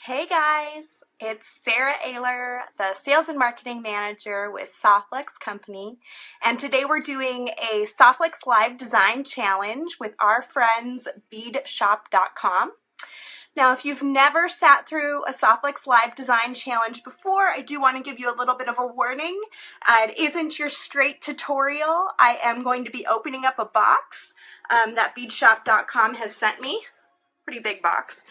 Hey guys, it's Sara Oehler, the Sales and Marketing Manager with Softlex Company, and today we're doing a Softlex Live Design Challenge with our friends beadshop.com. Now, if you've never sat through a Softlex Live Design Challenge before, I do want to give you a little bit of a warning. It isn't your straight tutorial. I am going to be opening up a box that beadshop.com has sent me. Pretty big box.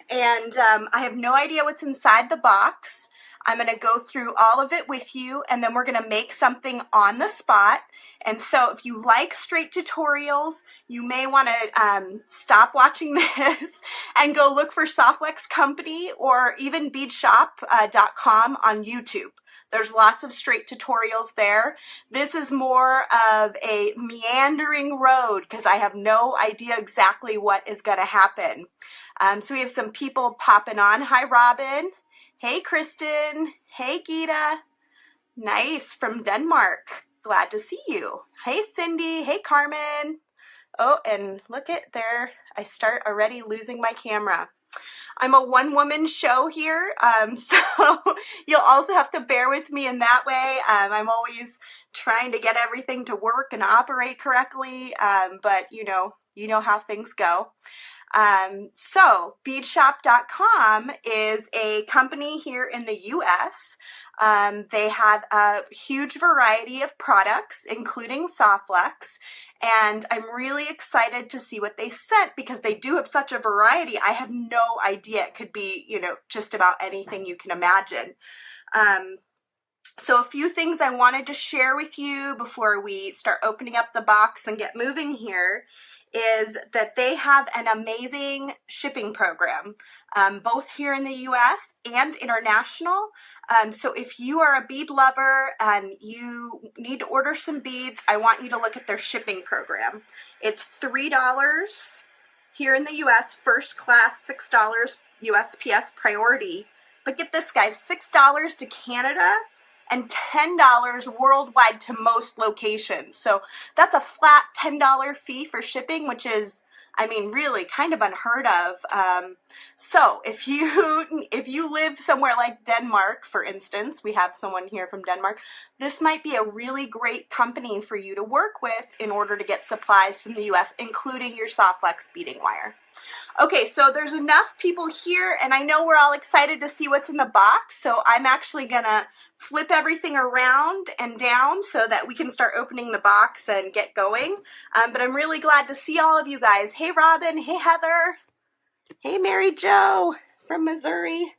And I have no idea what's inside the box. I'm going to go through all of it with you, and then we're going to make something on the spot. And so if you like straight tutorials, you may want to stop watching this and go look for Softlex Company or even beadshop.com on YouTube. There's lots of straight tutorials there. This is more of a meandering road because I have no idea exactly what is going to happen. So we have some people popping on. Hi, Robin. Hey, Kristen. Hey, Gita. Nice, from Denmark. Glad to see you. Hey, Cindy. Hey, Carmen. Oh, and look at there. I start already losing my camera. I'm a one-woman show here, so you'll also have to bear with me in that way. I'm always trying to get everything to work and operate correctly, but you know how things go. So beadshop.com is a company here in the US. They have a huge variety of products, including Softlex, and I'm really excited to see what they sent because they do have such a variety. I have no idea. It could be, just about anything you can imagine. So a few things I wanted to share with you before we start opening up the box and get moving here is that they have an amazing shipping program, both here in the US and international. So if you are a bead lover and you need to order some beads, I want you to look at their shipping program. It's $3 here in the US, first class, $6 USPS priority. But get this, guys, $6 to Canada and $10 worldwide to most locations. So that's a flat $10 fee for shipping, which is, really kind of unheard of. So if you live somewhere like Denmark, for instance, we have someone here from Denmark, this might be a really great company for you to work with in order to get supplies from the US, including your Softlex beading wire. Okay, so there's enough people here, and I know we're all excited to see what's in the box, so I'm actually gonna flip everything around and down so that we can start opening the box and get going. But I'm really glad to see all of you guys. Hey, Robin. Hey, Heather. Hey, Mary Jo from Missouri.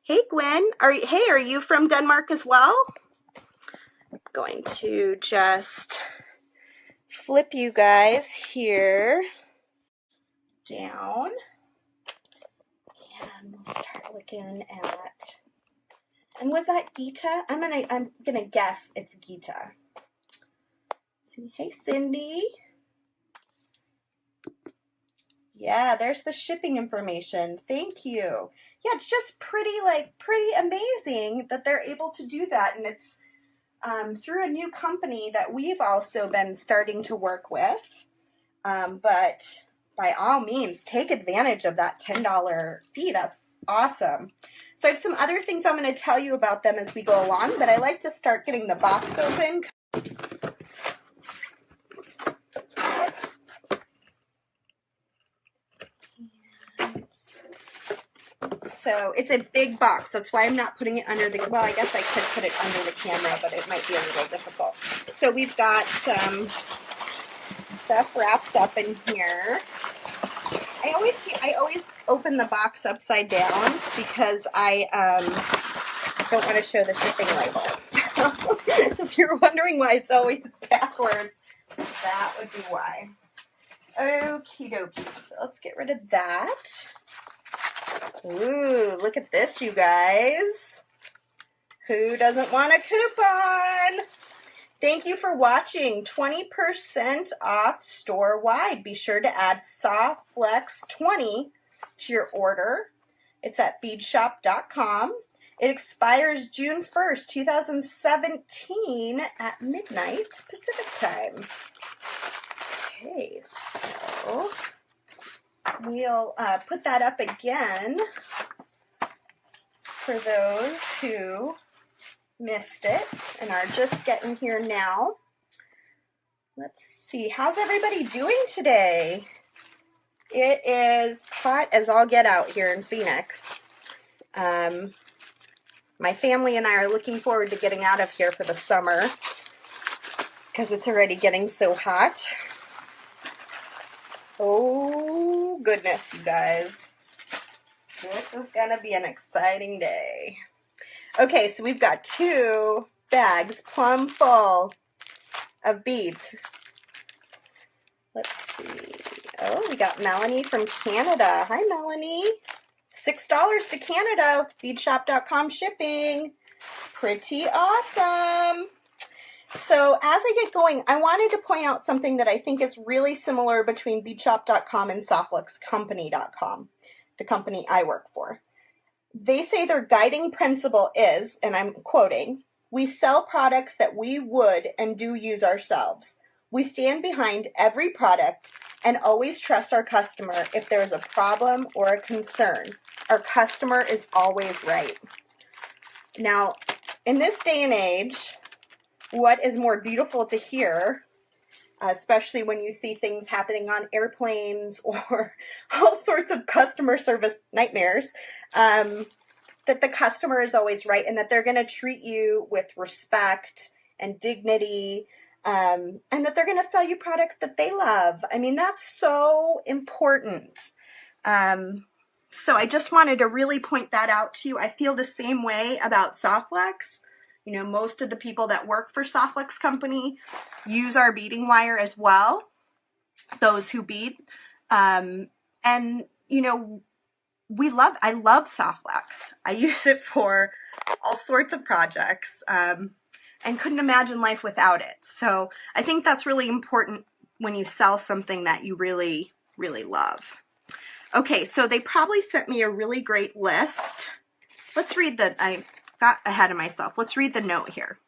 Hey, Gwen. Are you from Denmark as well? I'm going to just flip you guys here down, and we'll start looking at, and was that Gita? I'm gonna guess it's Gita. Hey, Cindy. Yeah, there's the shipping information. Thank you. Yeah, it's just pretty amazing that they're able to do that, and it's through a new company that we've also been starting to work with. But by all means, take advantage of that $10 fee. That's awesome. So I have some other things I'm going to tell you about them as we go along, but I like to start getting the box open. So it's a big box. That's why I'm not putting it under the, well, I guess I could put it under the camera, but it might be a little difficult. So we've got some stuff wrapped up in here. I always open the box upside down because I don't want to show the shipping label. So if you're wondering why it's always backwards, that would be why. Okie dokie. So let's get rid of that. Ooh, look at this, you guys. Who doesn't want a coupon? Thank you for watching. 20% off store-wide. Be sure to add Softlex20 to your order. It's at beadshop.com. It expires June 1st, 2017 at midnight Pacific time. Okay, so we'll put that up again for those who missed it and are just getting here now. Let's see, how's everybody doing today? It is hot as all get out here in Phoenix. My family and I are looking forward to getting out of here for the summer because it's already getting so hot. Oh goodness, you guys. This is gonna be an exciting day. Okay, so we've got 2 bags plumb full of beads. Let's see. Oh, we got Melanie from Canada. Hi, Melanie. $6 to Canada with beadshop.com shipping. Pretty awesome. So as I get going, I wanted to point out something that I think is really similar between beadshop.com and softluxcompany.com, the company I work for. They say their guiding principle is, and I'm quoting, "We sell products that we would and do use ourselves. We stand behind every product and always trust our customer if there is a problem or a concern. Our customer is always right." Now, in this day and age, what is more beautiful to hear, especially when you see things happening on airplanes or all sorts of customer service nightmares, that the customer is always right and that they're going to treat you with respect and dignity, and that they're going to sell you products that they love. I mean, that's so important. So I just wanted to really point that out to you. I feel the same way about Softlux. You know, most of the people that work for Softlux Company use our beading wire as well, those who bead. And, you know, I love Softlux. I use it for all sorts of projects and couldn't imagine life without it. So I think that's really important when you sell something that you really, really love. Okay, so they probably sent me a really great list. Let's read I got ahead of myself. Let's read the note here.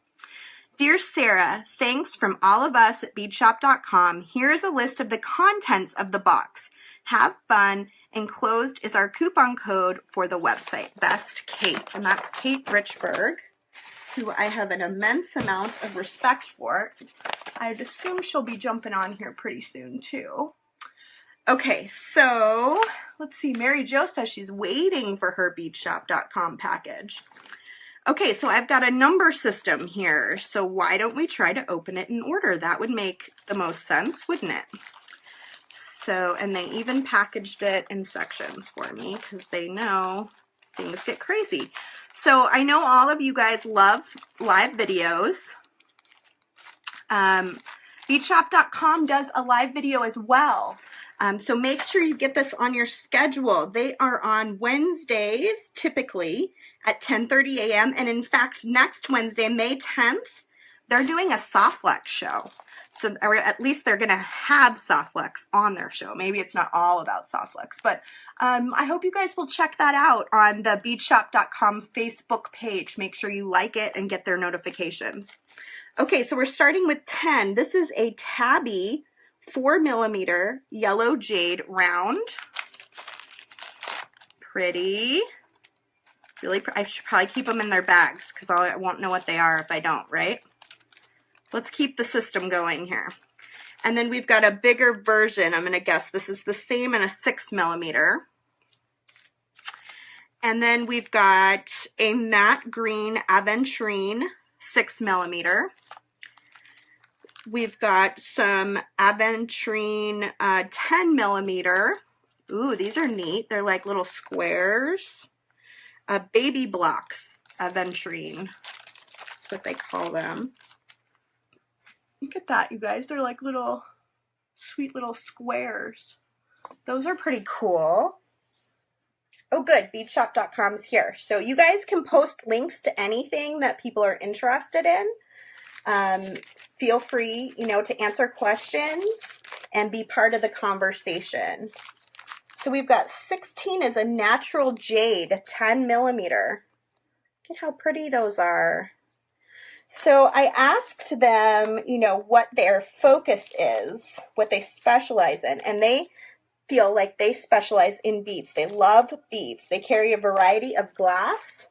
Dear Sarah, thanks from all of us at beadshop.com. Here's a list of the contents of the box. Have fun. Enclosed is our coupon code for the website, Best Kate. And that's Kate Richburg, who I have an immense amount of respect for. I'd assume she'll be jumping on here pretty soon too. Okay, so let's see. Mary Jo says she's waiting for her beadshop.com package. Okay, so I've got a number system here, so why don't we try to open it in order? That would make the most sense, wouldn't it? So, and they even packaged it in sections for me because they know things get crazy. So I know all of you guys love live videos. Beadshop.com does a live video as well. So make sure you get this on your schedule. They are on Wednesdays, typically, at 10:30 a.m. And in fact, next Wednesday, May 10th, they're doing a Softlux show. So, or at least they're going to have Softlux on their show. Maybe it's not all about Softlux, but I hope you guys will check that out on the beadshop.com Facebook page. Make sure you like it and get their notifications. Okay, so we're starting with 10. This is a tabby 4mm yellow jade round. Pretty. Really, I should probably keep them in their bags because I won't know what they are if I don't, right? Let's keep the system going here. And then we've got a bigger version. I'm going to guess this is the same in a 6mm. And then we've got a matte green aventurine 6mm. We've got some aventurine 10mm. Ooh, these are neat. They're like little squares. Baby blocks aventurine. That's what they call them. Look at that, you guys. They're like little, sweet little squares. Those are pretty cool. Oh, good. Beadshop.com's here. So you guys can post links to anything that people are interested in. Feel free, you know, to answer questions and be part of the conversation. So we've got 16 is a natural jade 10mm. Look at how pretty those are. So I asked them, you know, what their focus is, what they specialize in, and they feel like they specialize in beads. They love beads. They carry a variety of glass,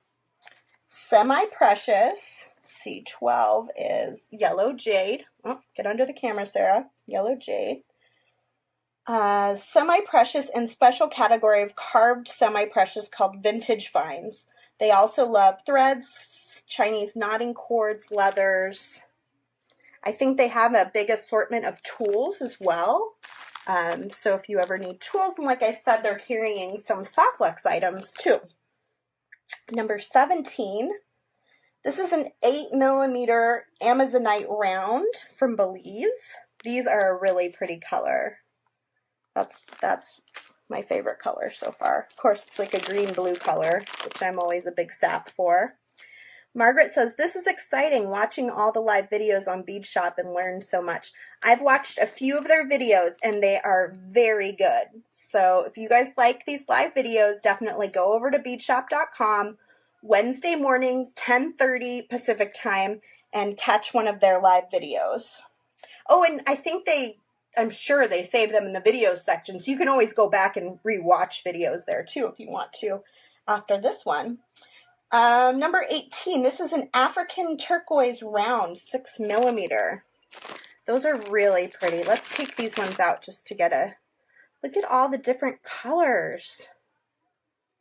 semi-precious. C12 is yellow jade. Oh, get under the camera, Sarah. Yellow jade. Semi-precious and special category of carved semi-precious called vintage finds. They also love threads, Chinese knotting cords, leathers. I think they have a big assortment of tools as well. So if you ever need tools, and like I said, they're carrying some Softlex items too. Number 17. This is an 8mm Amazonite round from Belize. These are a really pretty color. That's my favorite color so far. Of course, it's like a green-blue color, which I'm always a big sap for. Margaret says, this is exciting, watching all the live videos on Bead Shop and learned so much. I've watched a few of their videos and they are very good. So if you guys like these live videos, definitely go over to beadshop.com Wednesday mornings, 10:30 Pacific time, and catch one of their live videos. Oh, and I think I'm sure they save them in the videos section, so you can always go back and re-watch videos there too if you want to after this one. Number 18, this is an African turquoise round, 6mm. Those are really pretty. Let's take these ones out just to get a look at all the different colors.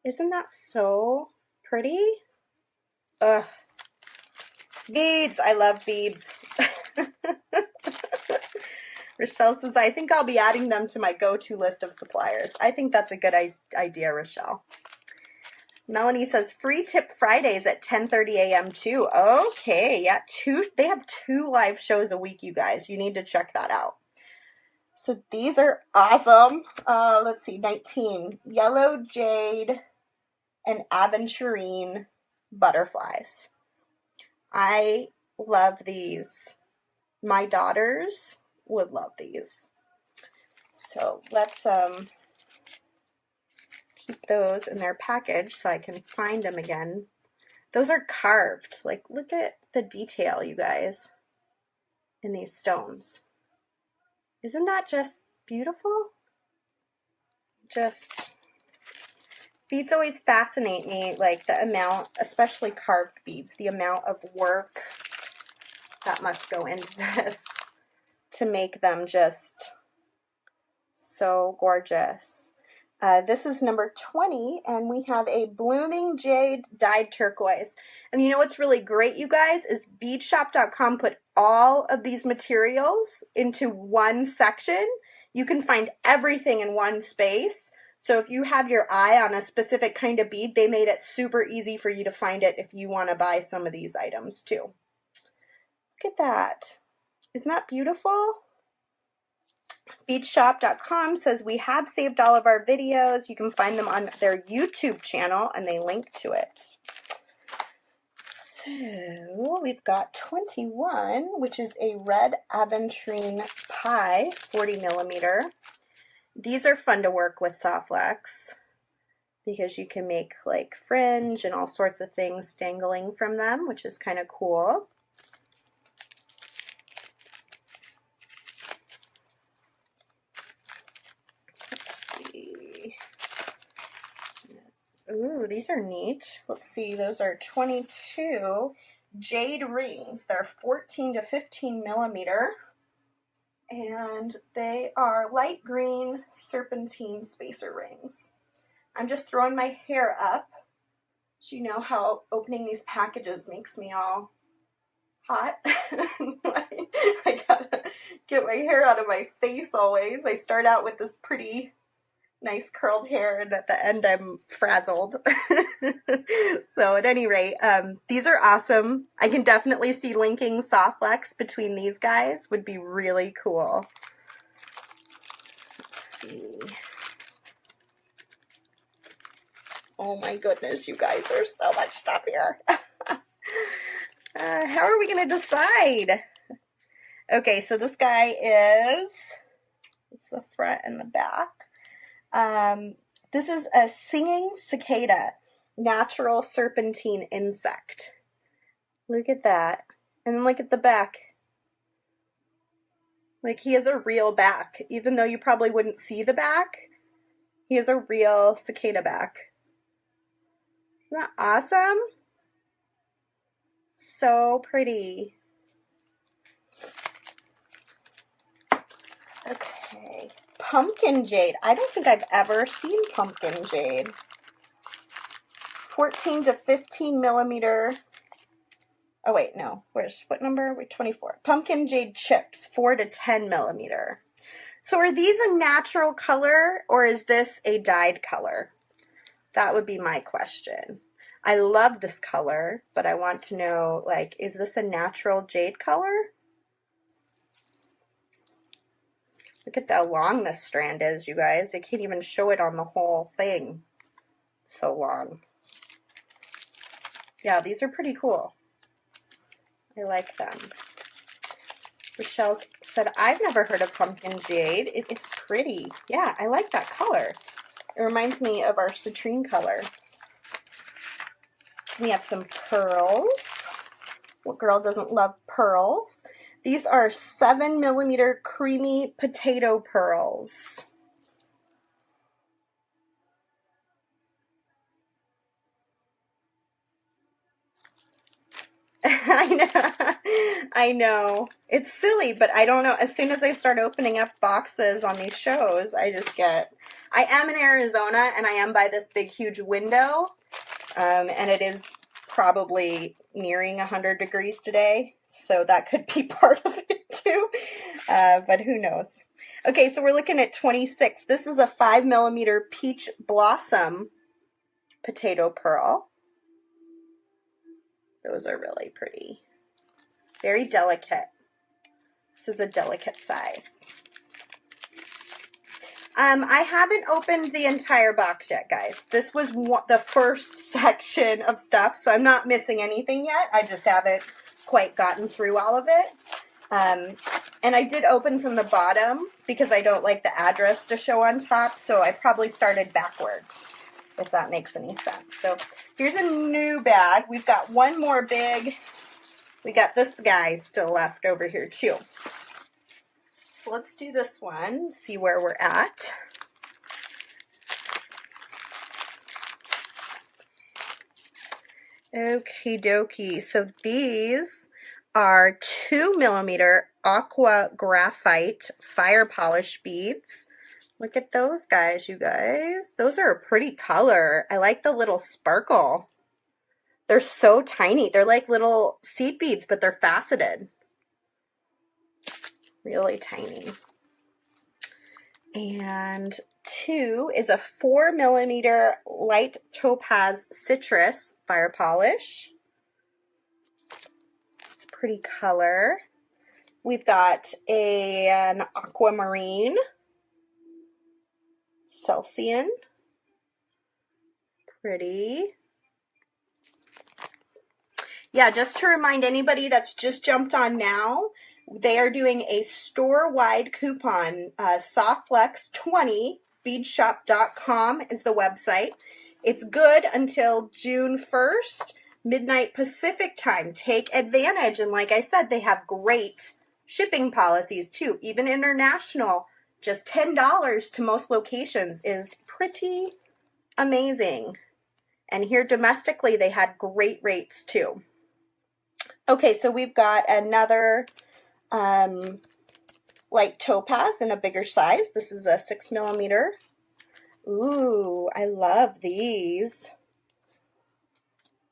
Isn't that so pretty? Ugh. Beads. I love beads. Rochelle says, I think I'll be adding them to my go-to list of suppliers. I think that's a good idea, Rochelle. Melanie says, free tip Fridays at 10:30 a.m. too. Okay, yeah, they have 2 live shows a week, you guys. You need to check that out. So these are awesome. Let's see, 19. Yellow jade and aventurine butterflies. I love these. My daughters would love these. So let's keep those in their package so I can find them again. Those are carved. Like, look at the detail, you guys, in these stones. Isn't that just beautiful? Beads always fascinate me, like the amount, especially carved beads, the amount of work that must go into this to make them just so gorgeous. This is number 20, and we have a blooming jade dyed turquoise. And you know what's really great, you guys, is beadshop.com put all of these materials into one section. You can find everything in one space. So if you have your eye on a specific kind of bead, they made it super easy for you to find it if you want to buy some of these items too. Look at that. Isn't that beautiful? Beadshop.com says we have saved all of our videos. You can find them on their YouTube channel, and they link to it. So we've got 21, which is a red aventurine pie, 40mm. These are fun to work with Softlex because you can make like fringe and all sorts of things dangling from them, which is kind of cool. Ooh, these are neat. Let's see, those are 22 jade rings. They're 14 to 15mm, and they are light green serpentine spacer rings. I'm just throwing my hair up. So you know how opening these packages makes me all hot. I gotta get my hair out of my face always. I start out with this pretty nice curled hair, and at the end I'm frazzled. So at any rate, these are awesome. I can definitely see linking Softlex between these guys would be really cool. Let's see. Oh my goodness, you guys, there's so much stuff here. How are we going to decide? Okay, so this guy is, it's the front and the back. This is a singing cicada, natural serpentine insect. Look at that. And then look at the back. Like, he has a real back. Even though you probably wouldn't see the back, He has a real cicada back. Isn't that awesome? So pretty. Okay, pumpkin jade. I don't think I've ever seen pumpkin jade. 14 to 15 millimeter. Oh wait, no. What number? Wait, 24. Pumpkin jade chips, 4 to 10 millimeter. So are these a natural color or is this a dyed color? That would be my question. I love this color, but I want to know, like, is this a natural jade color? Look at how long this strand is, you guys. I can't even show it on the whole thing. It's so long. Yeah, these are pretty cool. I like them. Rochelle said, I've never heard of pumpkin jade. It's pretty. Yeah, I like that color. It reminds me of our citrine color. We have some pearls. What girl doesn't love pearls? These are 7 millimeter creamy potato pearls. I know. It's silly, but I don't know. As soon as I start opening up boxes on these shows, I am in Arizona and I am by this big, huge window. And it is probably nearing 100 degrees today. So that could be part of it too. But who knows? Okay, so we're looking at 26. This is a 5 millimeter peach blossom potato pearl. Those are really pretty. Very delicate. This is a delicate size. I haven't opened the entire box yet, guys. This was the first section of stuff, so I'm not missing anything yet. I just haven't quite gotten through all of it. And I did open from the bottom because I don't like the address to show on top, so I probably started backwards, if that makes any sense. So here's a new bag. We've got one more big. We got this guy still left over here too. So let's do this one, see where we're at. Okie dokie. So these are 2 millimeter aqua graphite fire polish beads. Look at those guys, you guys. Those are a pretty color. I like the little sparkle. They're so tiny. They're like little seed beads, but they're faceted. Really tiny. And 2 is a 4 millimeter light topaz citrus fire polish. It's a pretty color. We've got an aquamarine Celsian. Pretty. Yeah, just to remind anybody that's just jumped on now, they are doing a store-wide coupon. Softflex20, beadshop.com is the website. It's good until June 1st, midnight Pacific time. Take advantage. And like I said, they have great shipping policies too. Even international, just $10 to most locations is pretty amazing. And here domestically, they had great rates too. Okay, so we've got another light topaz in a bigger size. This is a 6 millimeter. Ooh, I love these.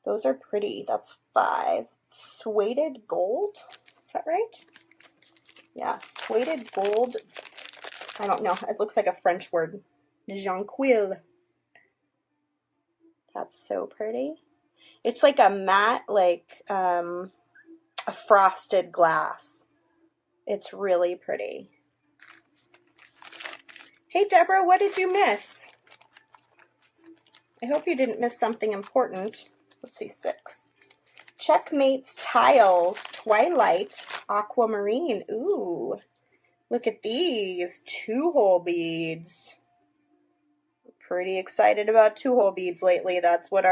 Those are pretty. That's 5. Suede gold. Is that right? Yeah, suede gold. I don't know. It looks like a French word. Jonquil. That's so pretty. It's like a matte, like a frosted glass. It's really pretty. Hey, Deborah, what did you miss? I hope you didn't miss something important. Let's see, 6. Checkmate's Tiles Twilight Aquamarine. Ooh, look at these 2-hole beads. Pretty excited about 2-hole beads lately. That's what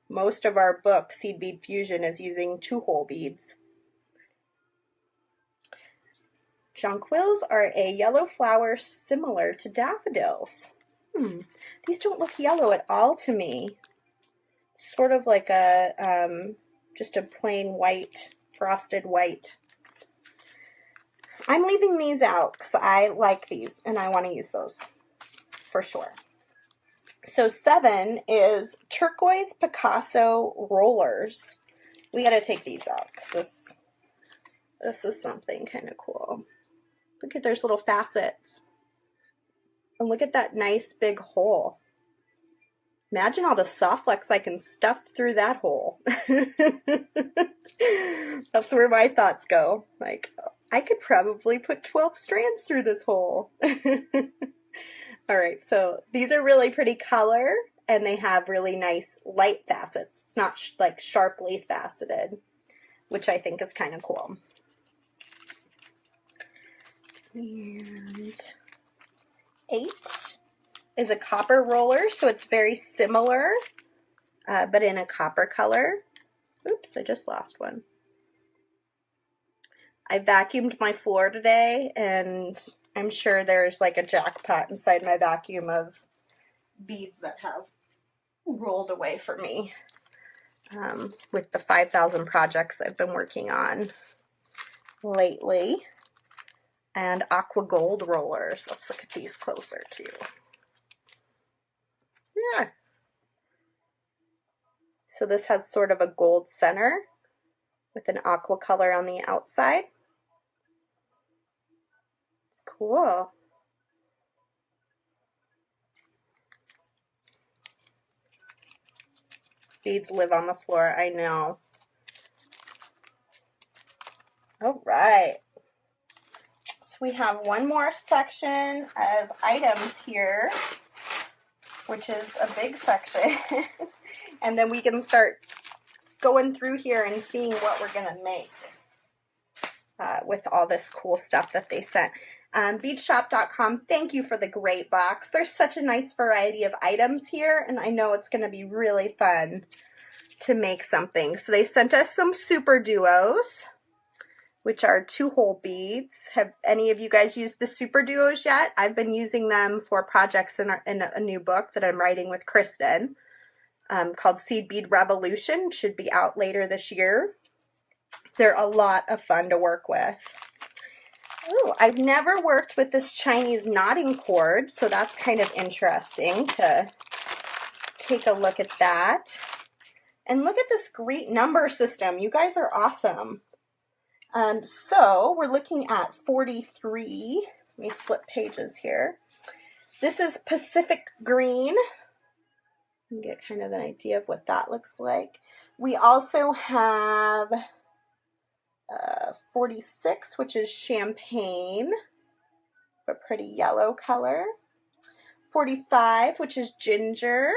most of our book, Seed Bead Fusion, is using 2-hole beads. Jonquils are a yellow flower similar to daffodils. These don't look yellow at all to me. Sort of like a, just a plain white, frosted white. I'm leaving these out because I like these and I want to use those for sure. So 7 is turquoise Picasso rollers. We got to take these out because this is something kind of cool. Look at there's little facets. And look at that nice big hole. Imagine all the soft flex I can stuff through that hole. That's where my thoughts go. Like, I could probably put 12 strands through this hole. All right, so these are really pretty color, and they have really nice light facets. It's not like sharply faceted, which I think is kind of cool. And 8 is a copper roller, so it's very similar, but in a copper color. Oops, I just lost one. I vacuumed my floor today, and I'm sure there's like a jackpot inside my vacuum of beads that have rolled away for me with the 5,000 projects I've been working on lately. And aqua gold rollers. Let's look at these closer too. Yeah. So this has sort of a gold center with an aqua color on the outside. It's cool. Beads live on the floor, I know. All right. So we have one more section of items here, which is a big section. And then we can start going through here and seeing what we're going to make with all this cool stuff that they sent. Beadshop.com, thank you for the great box. There's such a nice variety of items here, and I know it's going to be really fun to make something. So they sent us some super duos, which are 2-hole beads. Have any of you guys used the super duos yet? I've been using them for projects in a new book that I'm writing with Kristen called Seed Bead Revolution. Should be out later this year. They're a lot of fun to work with. Oh, I've never worked with this Chinese knotting cord, so that's kind of interesting to take a look at that. And look at this great number system. You guys are awesome. So we're looking at 43. Let me flip pages here. This is Pacific Green. You can get kind of an idea of what that looks like. We also have 46, which is champagne, but pretty yellow color. 45, which is ginger.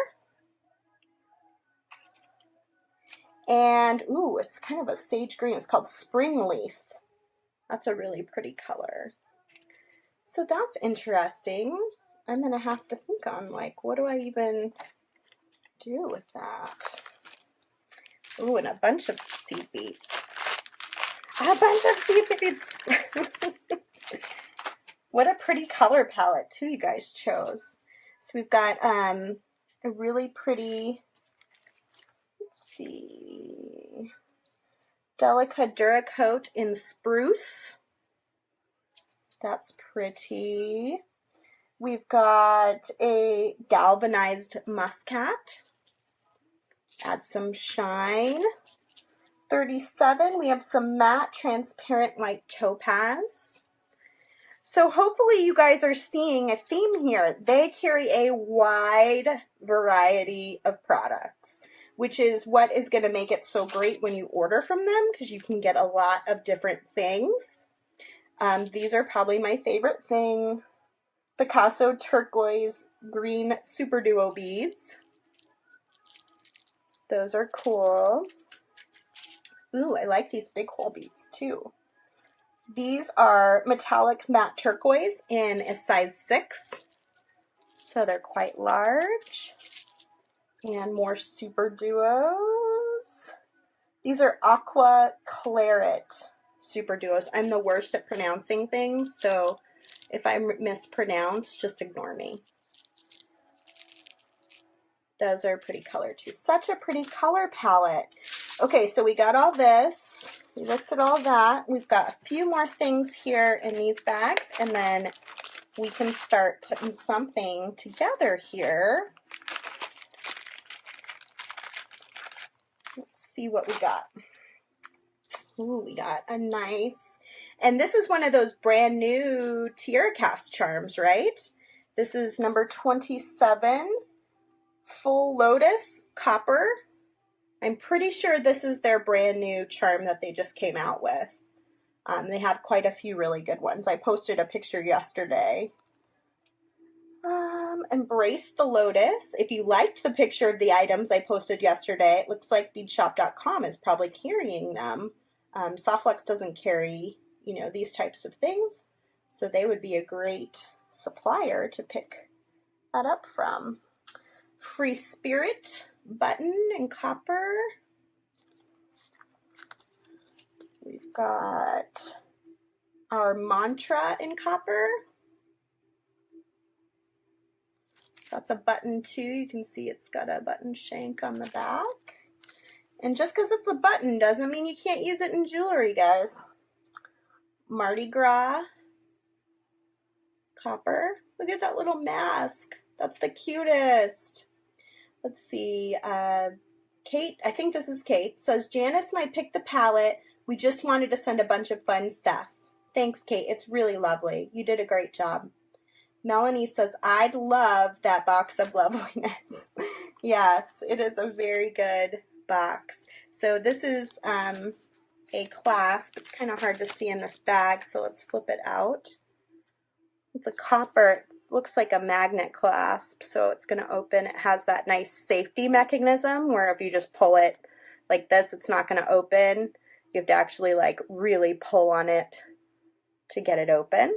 And, ooh, it's kind of a sage green. It's called Spring Leaf. That's a really pretty color. So that's interesting. I'm going to have to think on, like, what do I even do with that? Ooh, and a bunch of seed beads. A bunch of seed beads. What a pretty color palette, too, you guys chose. So we've got a really pretty, let's see, Delica Duracoat in Spruce. That's pretty. We've got a galvanized muscat. Add some shine. 37, we have some matte transparent white topaz. So hopefully you guys are seeing a theme here. They carry a wide variety of products, which is what is going to make it so great when you order from them, because you can get a lot of different things. These are probably my favorite thing. Picasso turquoise green super duo beads. Those are cool. Ooh, I like these big hole beads too. These are metallic matte turquoise in a size 6. So they're quite large. And more super duos. These are aqua claret super duos. I'm the worst at pronouncing things, so if I mispronounce, just ignore me. Those are a pretty color too. Such a pretty color palette. Okay, so we got all this. We looked at all that. We've got a few more things here in these bags, and then we can start putting something together here. Let's see what we got. Ooh, we got a nice, and this is one of those brand new tiara cast charms, right? This is number 27, Full Lotus Copper. I'm pretty sure this is their brand new charm that they just came out with. They have quite a few really good ones. I posted a picture yesterday. Embrace the Lotus. If you liked the picture of the items I posted yesterday, it looks like beadshop.com is probably carrying them. Softflex doesn't carry, you know, these types of things, so they would be a great supplier to pick that up from. Free Spirit button in copper. We've got our mantra in copper. That's a button too. You can see it's got a button shank on the back. And just because it's a button doesn't mean you can't use it in jewelry, guys. Mardi Gras copper. Look at that little mask. That's the cutest. Let's see. Kate, I think this is Kate, says, Janice and I picked the palette. We just wanted to send a bunch of fun stuff. Thanks, Kate. It's really lovely. You did a great job. Melanie says, I'd love that box of loveliness. Yes, it is a very good box. So this is a clasp. It's kind of hard to see in this bag, so let's flip it out. It's a copper, it looks like a magnet clasp, so it's going to open. It has that nice safety mechanism where if you just pull it like this, it's not going to open. You have to actually like really pull on it to get it open.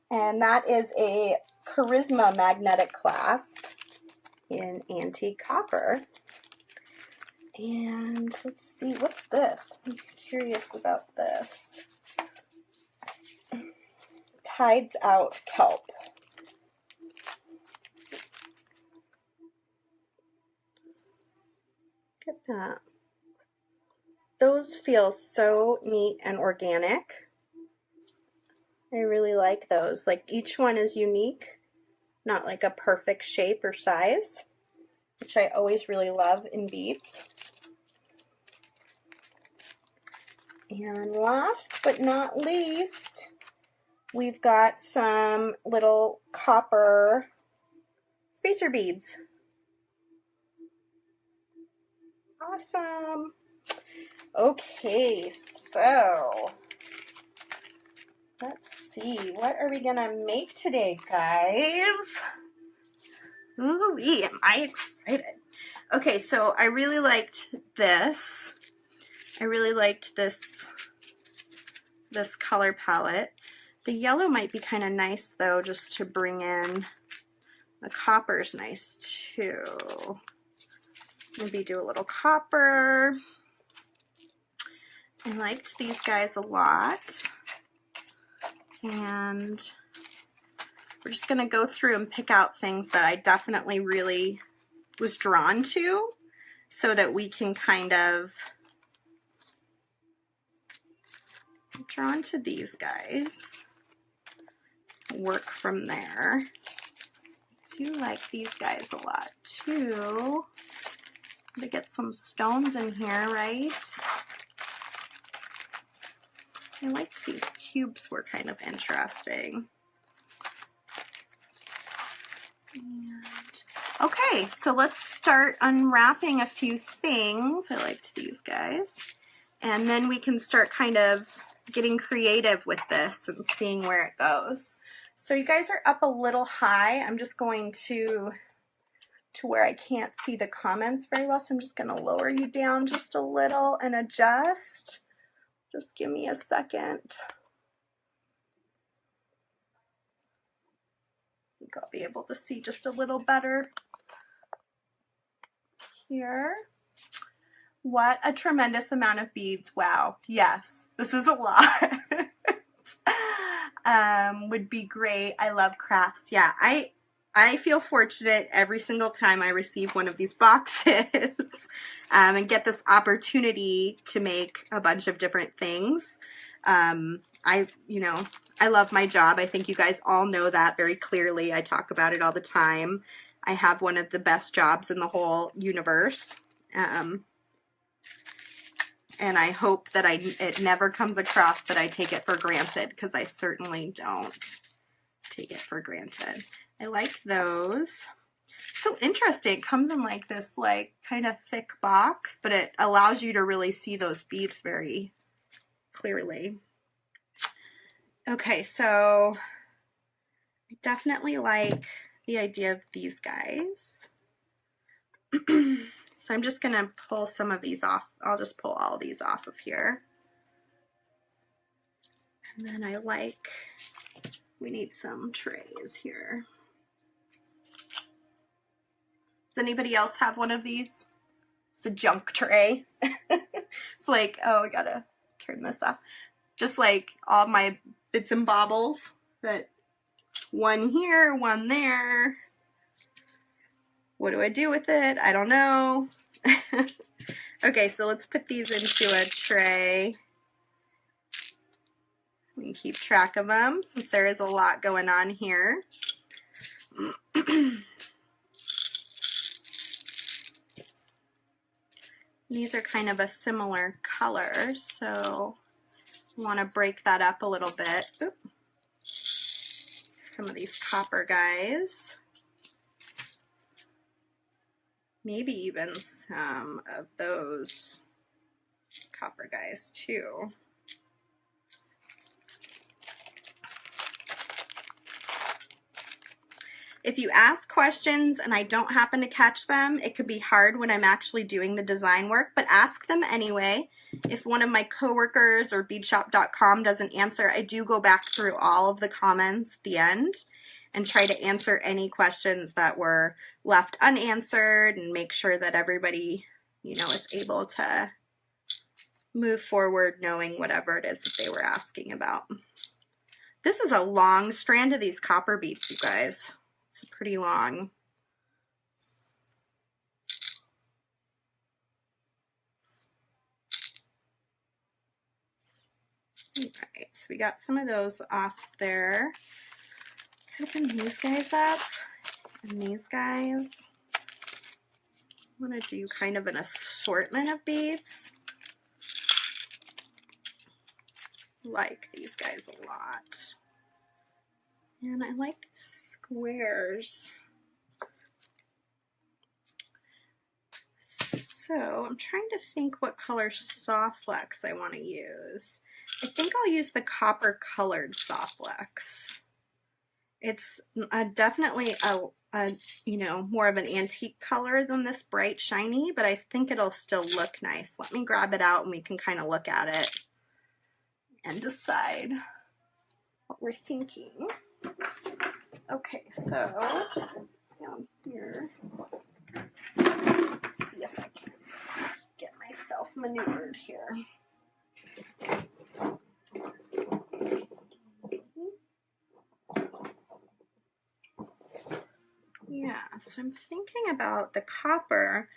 And that is a Charisma magnetic clasp in antique copper. And let's see, what's this? I'm curious about this. Tides Out kelp. Look at that. Those feel so neat and organic. I really like those. Like each one is unique, not like a perfect shape or size, which I always really love in beads. And last but not least, we've got some little copper spacer beads. Awesome. Okay, so let's see. What are we gonna make today, guys? Ooh-wee, am I excited. Okay, so I really liked this. I really liked this color palette. The yellow might be kind of nice though, just to bring in. The copper's nice too. Maybe do a little copper. I liked these guys a lot. And we're just going to go through and pick out things that I definitely really was drawn to so that we can kind of drawn to these guys, work from there. I do like these guys a lot too. To get some stones in here, right? I liked these cubes, were kind of interesting. And, okay, so let's start unwrapping a few things. I liked these guys. And then we can start kind of getting creative with this and seeing where it goes. So you guys are up a little high. I'm just going to where I can't see the comments very well, so I'm just going to lower you down just a little and adjust. Just give me a second. I think I'll be able to see just a little better here. What a tremendous amount of beads. Wow. Yes, this is a lot. Would be great. I love crafts. Yeah, I feel fortunate every single time I receive one of these boxes and get this opportunity to make a bunch of different things. I love my job. I think you guys all know that very clearly. I talk about it all the time. I have one of the best jobs in the whole universe. And I hope that it never comes across that I take it for granted, because I certainly don't take it for granted. I like those. So interesting. It comes in like this like kind of thick box, but it allows you to really see those beads very clearly. Okay, so I definitely like the idea of these guys. So I'm just gonna pull some of these off. I'll just pull all these off of here. And then we need some trays here. Does anybody else have one of these? It's a junk tray. It's like, oh, I gotta turn this off. Just like all my bits and baubles, that one here, one there. What do I do with it? I don't know. Okay, so let's put these into a tray. We can keep track of them since there is a lot going on here. These are kind of a similar color, so I want to break that up a little bit. Oop. Some of these copper guys. Maybe even some of those copper guys too. If you ask questions and I don't happen to catch them, it could be hard when I'm actually doing the design work, but ask them anyway. If one of my coworkers or beadshop.com doesn't answer, I do go back through all of the comments at the end and try to answer any questions that were left unanswered and make sure that everybody, is able to move forward knowing whatever it is that they were asking about. This is a long strand of these copper beads, you guys. It's pretty long. Alright, so we got some of those off there. Let's open these guys up. And these guys. I want to do kind of an assortment of beads. Like these guys a lot. And I like squares. So I'm trying to think what color soft flex I want to use. I think I'll use the copper colored soft flex. It's definitely a more of an antique color than this bright shiny, but I think it'll still look nice. Let me grab it out and we can kind of look at it and decide what we're thinking. Okay, so down here, let's see if I can get myself maneuvered here. Yeah, so I'm thinking about the copper,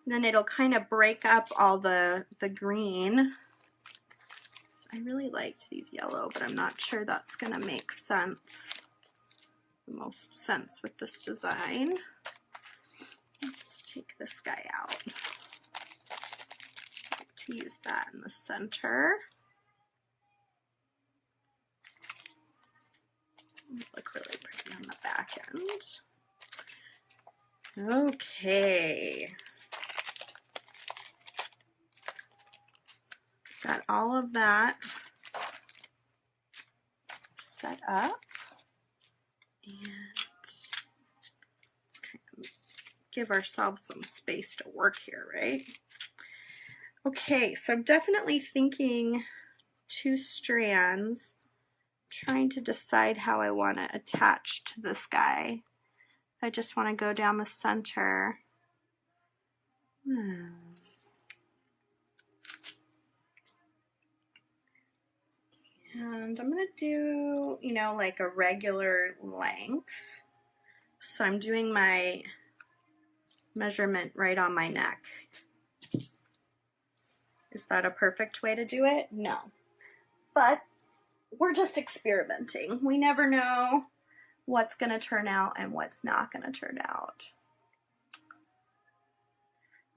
then it'll kind of break up all the green. So I really liked these yellow, but I'm not sure that's going to make sense, the most sense with this design. Let's take this guy out. I like to use that in the center. Look really pretty on the back end. Okay. Got all of that set up. And let's kind of give ourselves some space to work here, right? Okay, so I'm definitely thinking 2 strands. Trying to decide how I want to attach to this guy. I just want to go down the center. And I'm going to do, like a regular length. So I'm doing my measurement right on my neck. Is that a perfect way to do it? No. But we're just experimenting. We never know what's going to turn out and what's not going to turn out.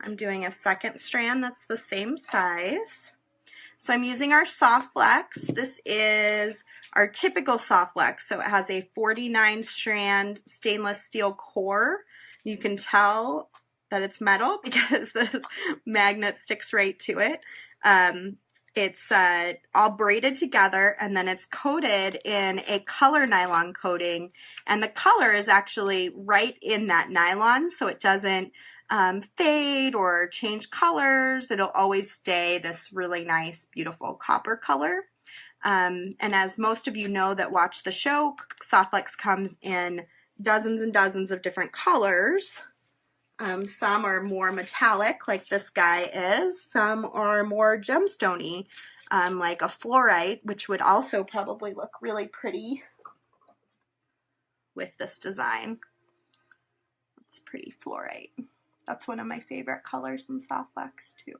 I'm doing a second strand that's the same size. So I'm using our soft flex. This is our typical soft flex. So it has a 49 strand stainless steel core. You can tell that it's metal because this magnet sticks right to it. It's all braided together, and then it's coated in a color nylon coating, and the color is actually right in that nylon, so it doesn't fade or change colors. It'll always stay this really nice, beautiful copper color. And as most of you know that watch the show, Softflex comes in dozens and dozens of different colors. Some are more metallic, like this guy is. Some are more gemstone-y, like a fluorite, which would also probably look really pretty with this design. It's pretty fluorite. That's one of my favorite colors in Softflex too.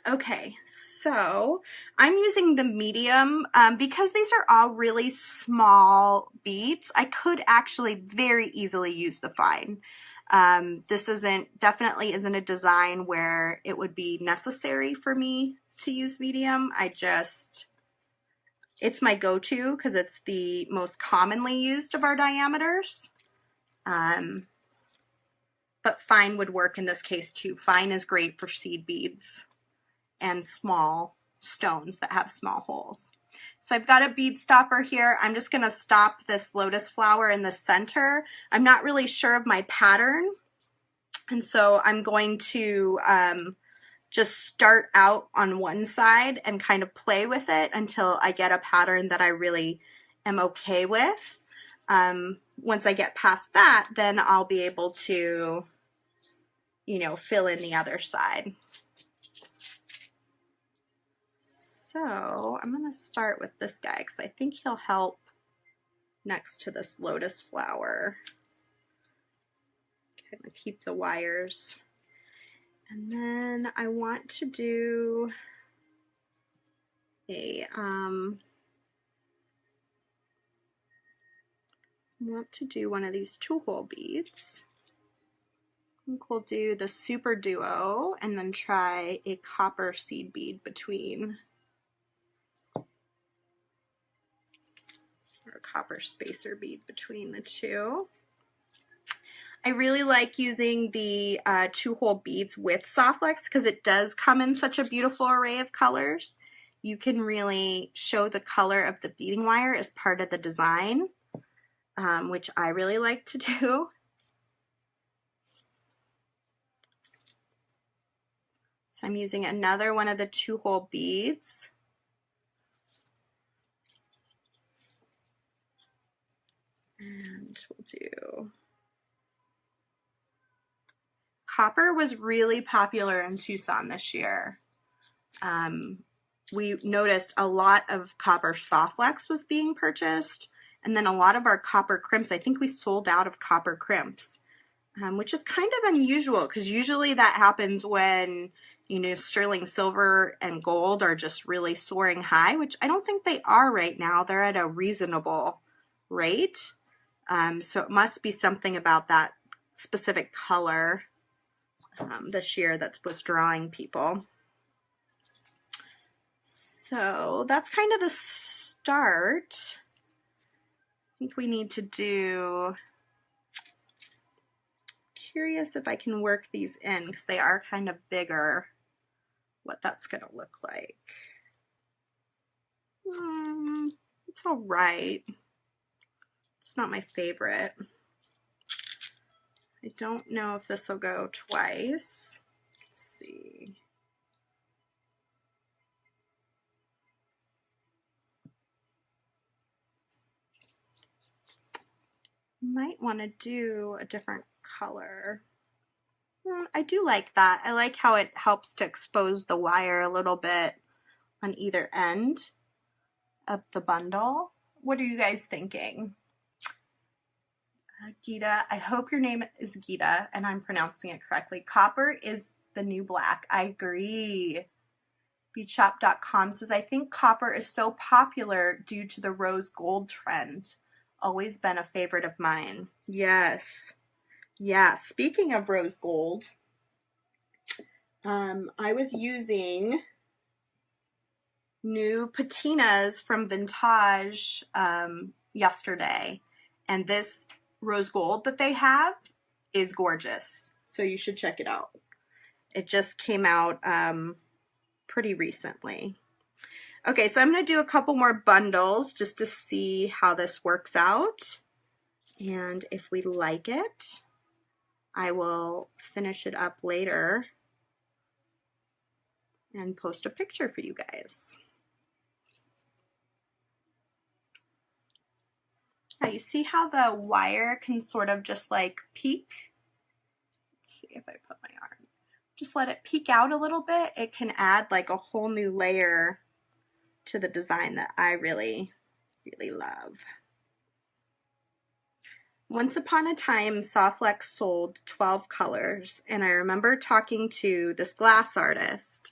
Okay, so I'm using the medium because these are all really small beads. I could actually very easily use the fine. This definitely isn't a design where it would be necessary for me to use medium. It's my go-to because it's the most commonly used of our diameters. But fine would work in this case too. Fine is great for seed beads and small stones that have small holes. So I've got a bead stopper here. I'm just going to stop this lotus flower in the center. I'm not really sure of my pattern, and so I'm going to just start out on one side and kind of play with it until I get a pattern that I really am okay with. Once I get past that, then I'll be able to, you know, fill in the other side. So I'm going to start with this guy because I think he'll help next to this lotus flower. Kind of keep the wires. And then I want to do one of these 2-hole beads. I think we'll do the Super Duo and then try a copper seed bead between. Or a copper spacer bead between the two. I really like using the 2-hole beads with Softflex because it does come in such a beautiful array of colors. You can really show the color of the beading wire as part of the design, which I really like to do. So I'm using another one of the 2-hole beads. And we'll do, copper was really popular in Tucson this year. We noticed a lot of copper Softflex was being purchased, and then a lot of our copper crimps. I think we sold out of copper crimps, which is kind of unusual because usually that happens when, you know, sterling silver and gold are just really soaring high, which I don't think they are right now. They're at a reasonable rate. So it must be something about that specific color this year that was drawing people. So that's kind of the start. I think we need to do, curious if I can work these in because they are kind of bigger, what that's going to look like. It's all right. It's not my favorite. I don't know if this will go twice. Let's see. Might want to do a different color. I do like that. I like how it helps to expose the wire a little bit on either end of the bundle. What are you guys thinking? Gita, I hope your name is Gita and I'm pronouncing it correctly. Copper is the new black. I agree. Beachshop.com says, I think copper is so popular due to the rose gold trend. Always been a favorite of mine. Yes. Yeah. Speaking of rose gold, I was using new patinas from Vintage yesterday, and this rose gold that they have is gorgeous, so you should check it out. It just came out pretty recently. Okay, so I'm going to do a couple more bundles just to see how this works out, and if we like it, I will finish it up later and post a picture for you guys. Now you see how the wire can sort of just like peek? Let's see if I put my arm. Just let it peek out a little bit. It can add like a whole new layer to the design that I really, really love. Once upon a time, Softflex sold 12 colors, and I remember talking to this glass artist,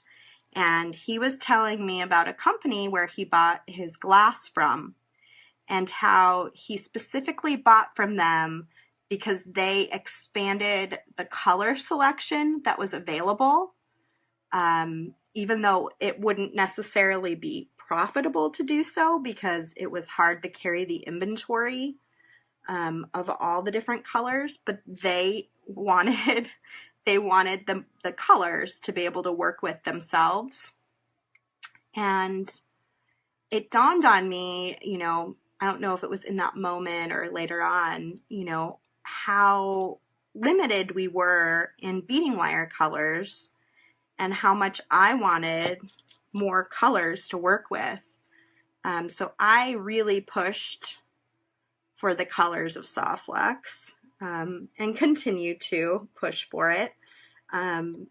and he was telling me about a company where he bought his glass from, and how he specifically bought from them because they expanded the color selection that was available, even though it wouldn't necessarily be profitable to do so because it was hard to carry the inventory of all the different colors, but they wanted the colors to be able to work with themselves. And it dawned on me, you know, I don't know if it was in that moment or later on, you know, how limited we were in beading wire colors and how much I wanted more colors to work with. So I really pushed for the colors of Softflex and continue to push for it. And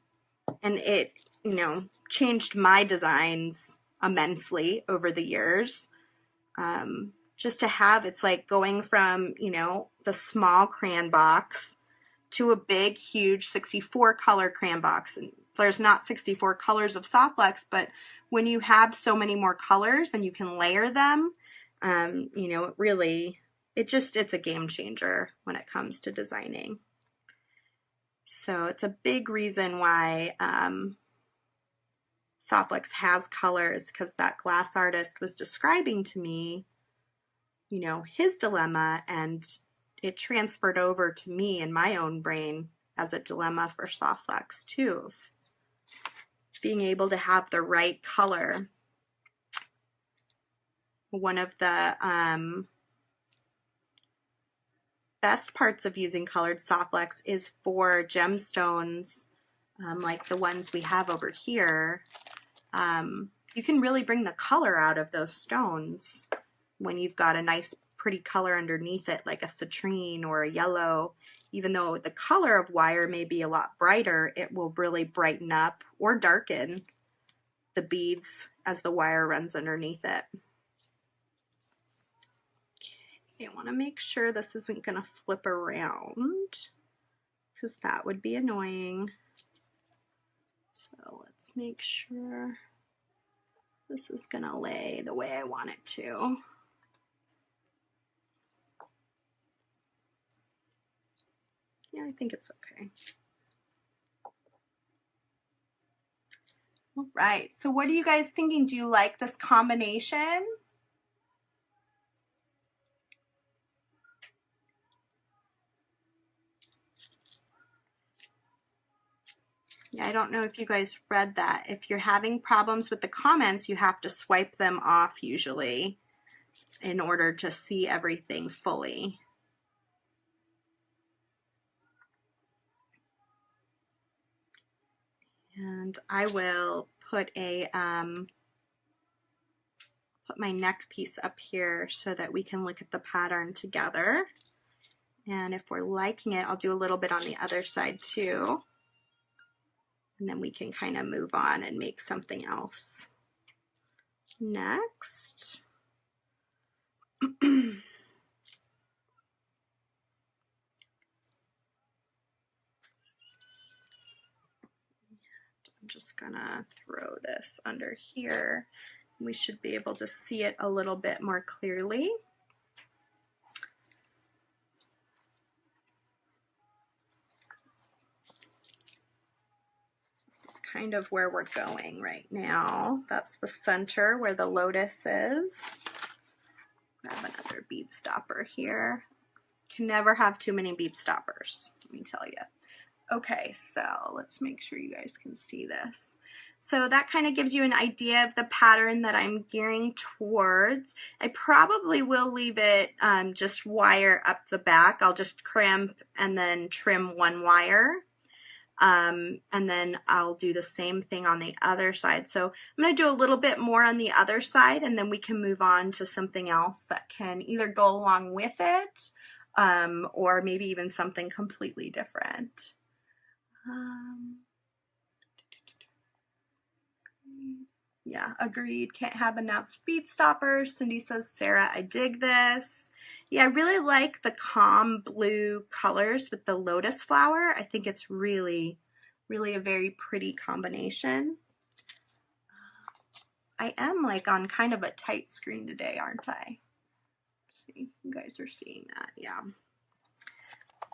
it, you know, changed my designs immensely over the years. Just to have, it's like going from, you know, the small crayon box to a big, huge 64 color crayon box. And there's not 64 colors of Softflex, but when you have so many more colors and you can layer them, you know, it really, it's a game changer when it comes to designing. So it's a big reason why Softflex has colors, because that glass artist was describing to me, you know, his dilemma, and it transferred over to me in my own brain as a dilemma for Softflex too. Being able to have the right color. One of the best parts of using colored Softflex is for gemstones, like the ones we have over here. You can really bring the color out of those stones when you've got a nice pretty color underneath it, like a citrine or a yellow. Even though the color of wire may be a lot brighter, it will really brighten up or darken the beads as the wire runs underneath it. Okay, I want to make sure this isn't going to flip around, because that would be annoying. So let's make sure this is going to lay the way I want it to. Yeah, I think it's okay. All right, so what are you guys thinking? Do you like this combination? Yeah, I don't know if you guys read that. If you're having problems with the comments, you have to swipe them off usually in order to see everything fully. And I will put a put my neck piece up here so that we can look at the pattern together. And if we're liking it, I'll do a little bit on the other side too. And then we can kind of move on and make something else next. just gonna throw this under here. We should be able to see it a little bit more clearly. This is kind of where we're going right now. That's the center where the lotus is. Grab another bead stopper here. Can never have too many bead stoppers, let me tell you. Okay, so let's make sure you guys can see this. So that kind of gives you an idea of the pattern that I'm gearing towards. I probably will leave it just wire up the back. I'll just crimp and then trim one wire. And then I'll do the same thing on the other side. So I'm going to do a little bit more on the other side, and then we can move on to something else that can either go along with it or maybe even something completely different. Yeah, agreed. Can't have enough bead stoppers. Cindy says, Sarah, I dig this. Yeah, I really like the calm blue colors with the lotus flower. I think it's really, really a very pretty combination. I am like on kind of a tight screen today, aren't I? Let's see, you guys are seeing that, yeah.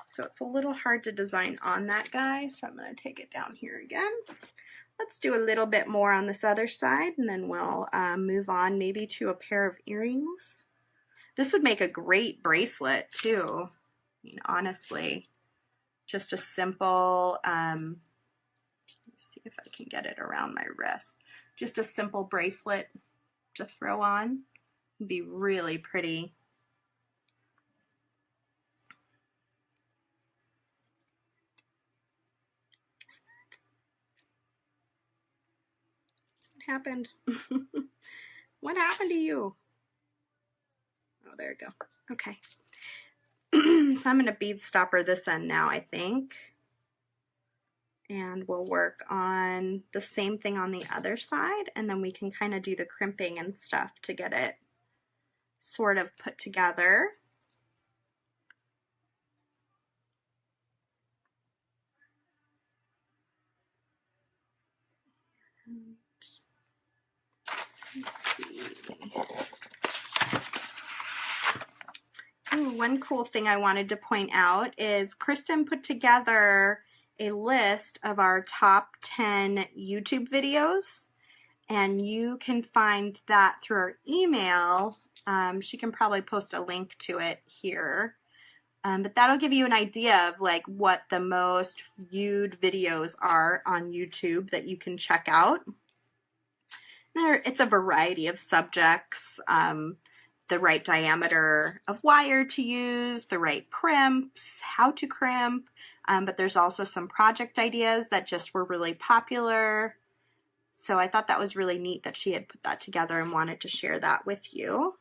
So it's a little hard to design on that guy, so I'm going to take it down here again. Let's do a little bit more on this other side, and then we'll move on maybe to a pair of earrings. This would make a great bracelet too. I mean, honestly, just a simple, let's see if I can get it around my wrist. Just a simple bracelet to throw on would be really pretty. Happened? What happened to you? Oh, there you go. Okay. So I'm going to bead stopper this end now, I think. And we'll work on the same thing on the other side, and then we can kind of do the crimping and stuff to get it sort of put together. Let's see. Ooh, one cool thing I wanted to point out is Kristen put together a list of our top 10 YouTube videos, and you can find that through our email. She can probably post a link to it here. But that'll give you an idea of like what the most viewed videos are on YouTube that you can check out. It's a variety of subjects, the right diameter of wire to use, the right crimps, how to crimp, but there's also some project ideas that just were really popular. So I thought that was really neat that she had put that together and wanted to share that with you.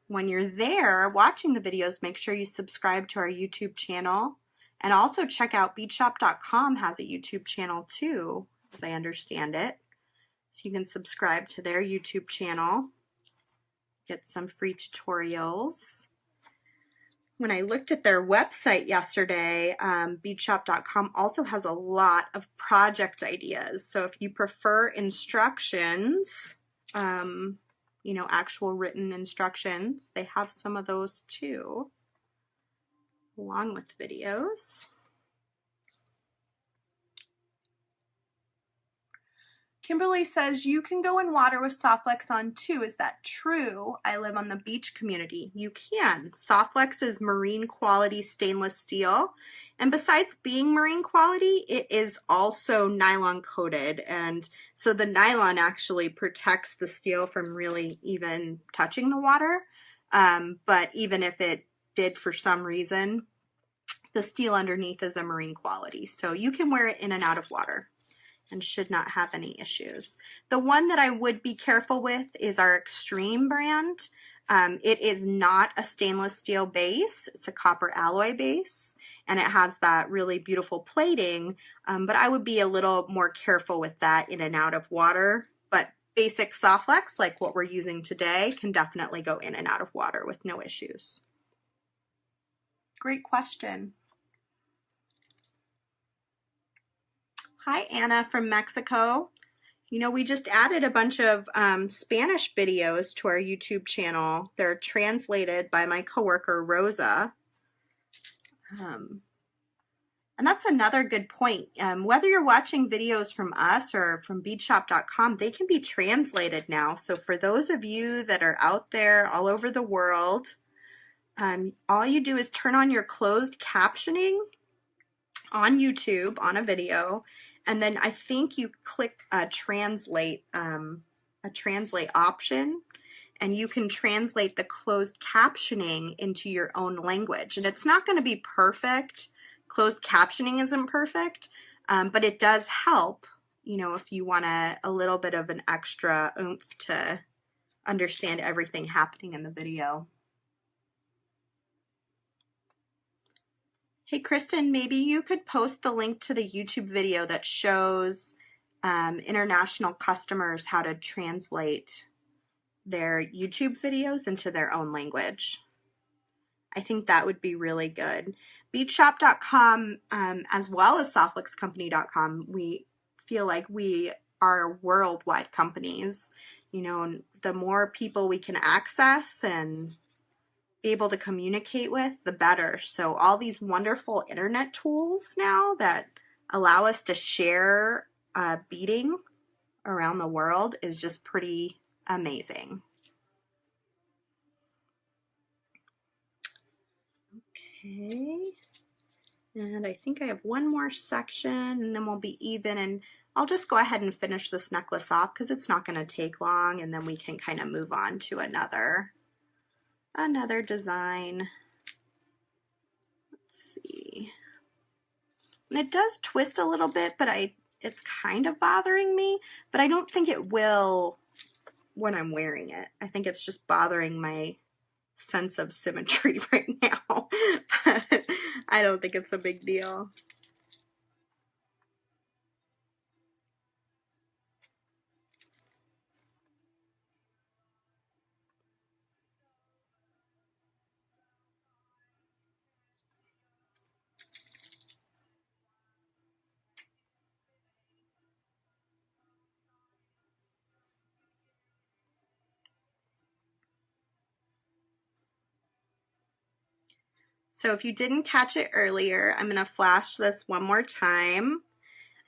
When you're there watching the videos, make sure you subscribe to our YouTube channel, and also check out beadshop.com has a YouTube channel too, as I understand it. So you can subscribe to their YouTube channel, get some free tutorials. When I looked at their website yesterday, beadshop.com also has a lot of project ideas. So if you prefer instructions, you know, actual written instructions, they have some of those too, along with videos. Kimberly says, you can go in water with Softlex on too. Is that true? I live on the beach community. You can. Softlex is marine quality stainless steel. And besides being marine quality, it is also nylon coated. And so the nylon actually protects the steel from really even touching the water. But even if it did for some reason, the steel underneath is a marine quality. So you can wear it in and out of water and should not have any issues. The one that I would be careful with is our Extreme brand. It is not a stainless steel base. It's a copper alloy base, and it has that really beautiful plating, but I would be a little more careful with that in and out of water. But basic Softlex, like what we're using today, can definitely go in and out of water with no issues. Great question. Hi, Anna from Mexico. You know, we just added a bunch of Spanish videos to our YouTube channel. They're translated by my coworker, Rosa. And that's another good point. Whether you're watching videos from us or from beadshop.com, they can be translated now. So for those of you that are out there all over the world, all you do is turn on your closed captioning on YouTube on a video, and then I think you click a translate option, and you can translate the closed captioning into your own language. And it's not going to be perfect. Closed captioning isn't perfect, but it does help, you know, if you want a little bit of an extra oomph to understand everything happening in the video. Hey, Kristen, maybe you could post the link to the YouTube video that shows international customers how to translate their YouTube videos into their own language. I think that would be really good. Beadshop.com, as well as softlickscompany.com, we feel like we are worldwide companies. You know, and the more people we can access and be able to communicate with, the better. So all these wonderful internet tools now that allow us to share beading around the world is just pretty amazing. Okay, and I think I have one more section and then we'll be even, and I'll just go ahead and finish this necklace off because it's not going to take long, and then we can kind of move on to another design. Let's see. And it does twist a little bit, but it's kind of bothering me, but I don't think it will when I'm wearing it. I think it's just bothering my sense of symmetry right now, but I don't think it's a big deal. So if you didn't catch it earlier, I'm going to flash this one more time.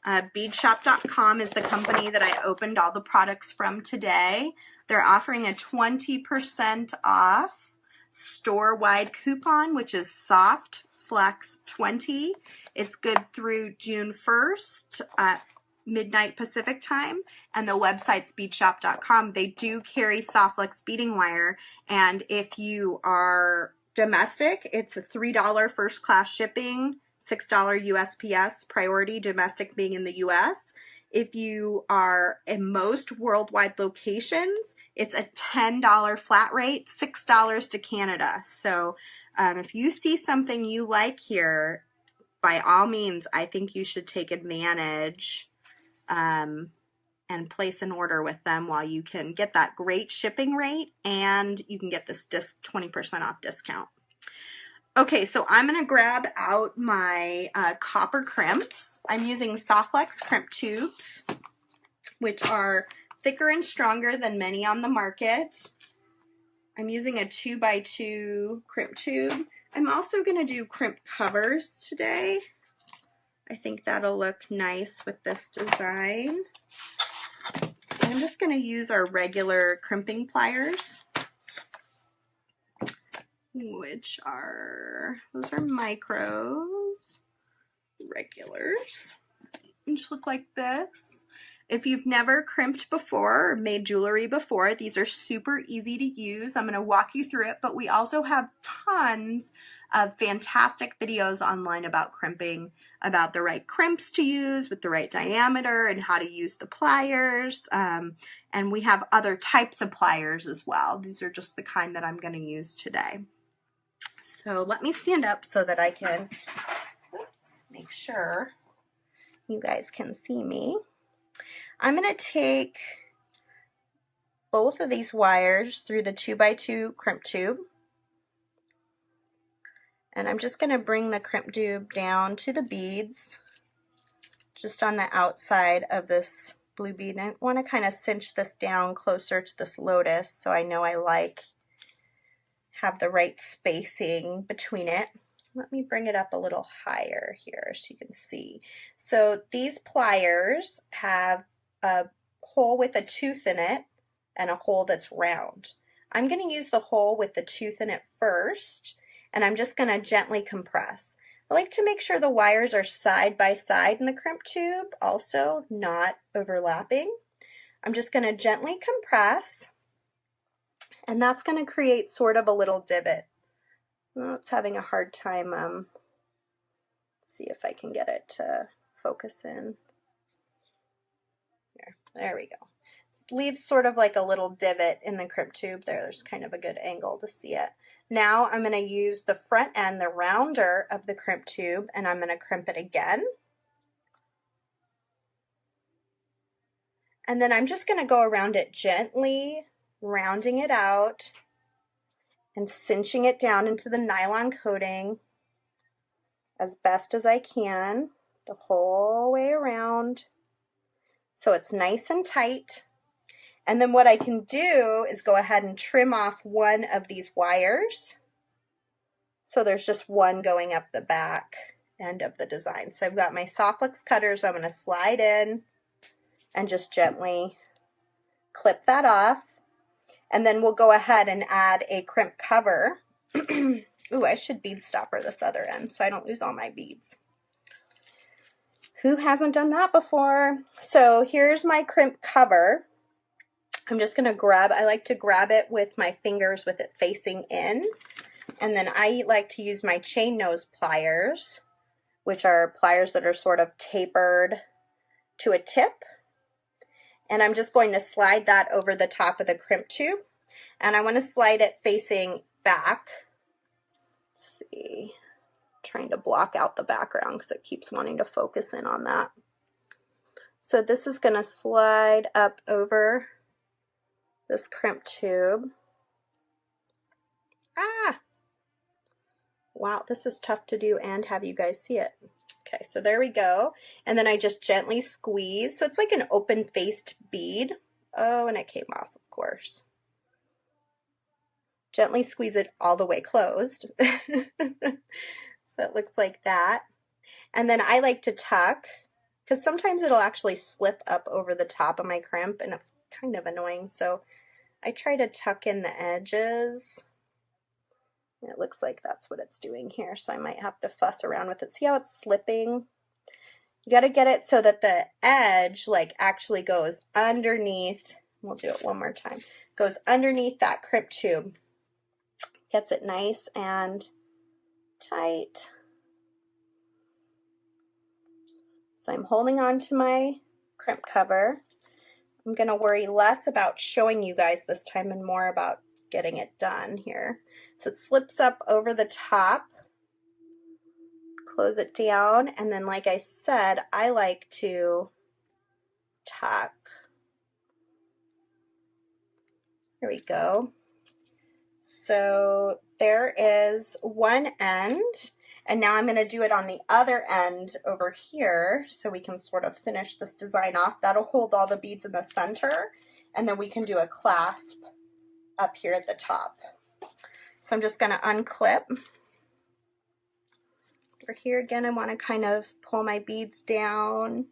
Beadshop.com is the company that I opened all the products from today. They're offering a 20% off store-wide coupon, which is Soft Flex 20. It's good through June 1st at midnight Pacific time, and the website's beadshop.com. They do carry Soft Flex beading wire, and if you are domestic, it's a $3 first class shipping, $6 USPS, priority domestic being in the US. If you are in most worldwide locations, it's a $10 flat rate, $6 to Canada. So if you see something you like here, by all means, I think you should take advantage and place an order with them while you can get that great shipping rate, and you can get this 20% off discount. Okay, so I'm going to grab out my copper crimps. I'm using Soft Flex crimp tubes, which are thicker and stronger than many on the market. I'm using a 2x2 crimp tube. I'm also going to do crimp covers today. I think that'll look nice with this design. I'm just going to use our regular crimping pliers, which are, those are micros, regulars, and just look like this. If you've never crimped before or made jewelry before, these are super easy to use. I'm going to walk you through it, but we also have tons of fantastic videos online about crimping, about the right crimps to use with the right diameter and how to use the pliers. And we have other types of pliers as well. These are just the kind that I'm going to use today. So let me stand up so that I can make sure you guys can see me. I'm going to take both of these wires through the 2x2 crimp tube, and I'm just going to bring the crimp tube down to the beads just on the outside of this blue bead. And I want to kind of cinch this down closer to this lotus so I know I have the right spacing between it. Let me bring it up a little higher here so you can see. So these pliers have a hole with a tooth in it and a hole that's round. I'm going to use the hole with the tooth in it first, and I'm just going to gently compress. I like to make sure the wires are side by side in the crimp tube, also not overlapping. I'm just going to gently compress, and that's going to create sort of a little divot. Oh, it's having a hard time. Let's see if I can get it to focus in. There we go. It leaves sort of like a little divot in the crimp tube. There's kind of a good angle to see it. Now I'm going to use the front end, the rounder of the crimp tube, and I'm going to crimp it again. And then I'm just going to go around it gently, rounding it out and cinching it down into the nylon coating as best as I can the whole way around so it's nice and tight. And then what I can do is go ahead and trim off one of these wires. So there's just one going up the back end of the design. So I've got my Softflex cutters. I'm going to slide in and just gently clip that off. And then we'll go ahead and add a crimp cover. Ooh, I should bead stopper this other end so I don't lose all my beads. Who hasn't done that before? So here's my crimp cover. I'm just going to grab, I like to grab it with my fingers with it facing in. And then I like to use my chain nose pliers, which are pliers that are sort of tapered to a tip. And I'm just going to slide that over the top of the crimp tube. And I want to slide it facing back. Let's see, I'm trying to block out the background because it keeps wanting to focus in on that. So this is going to slide up over this crimp tube. Ah! Wow, this is tough to do and have you guys see it. Okay, so there we go. And then I just gently squeeze. So it's like an open-faced bead. Oh, and it came off, of course. Gently squeeze it all the way closed. So it looks like that. And then I like to tuck, because sometimes it'll actually slip up over the top of my crimp, and it's kind of annoying. So I try to tuck in the edges. It looks like that's what it's doing here, so I might have to fuss around with it. See how it's slipping? You got to get it so that the edge like actually goes underneath. We'll do it one more time. Goes underneath that crimp tube. Gets it nice and tight. So I'm holding on to my crimp cover. I'm going to worry less about showing you guys this time and more about getting it done here. So it slips up over the top. Close it down, and then like I said, I like to tuck. There we go. So there is one end, and now I'm going to do it on the other end over here so we can sort of finish this design off. That'll hold all the beads in the center, and then we can do a clasp up here at the top. So I'm just going to unclip. Over here again, I want to kind of pull my beads down,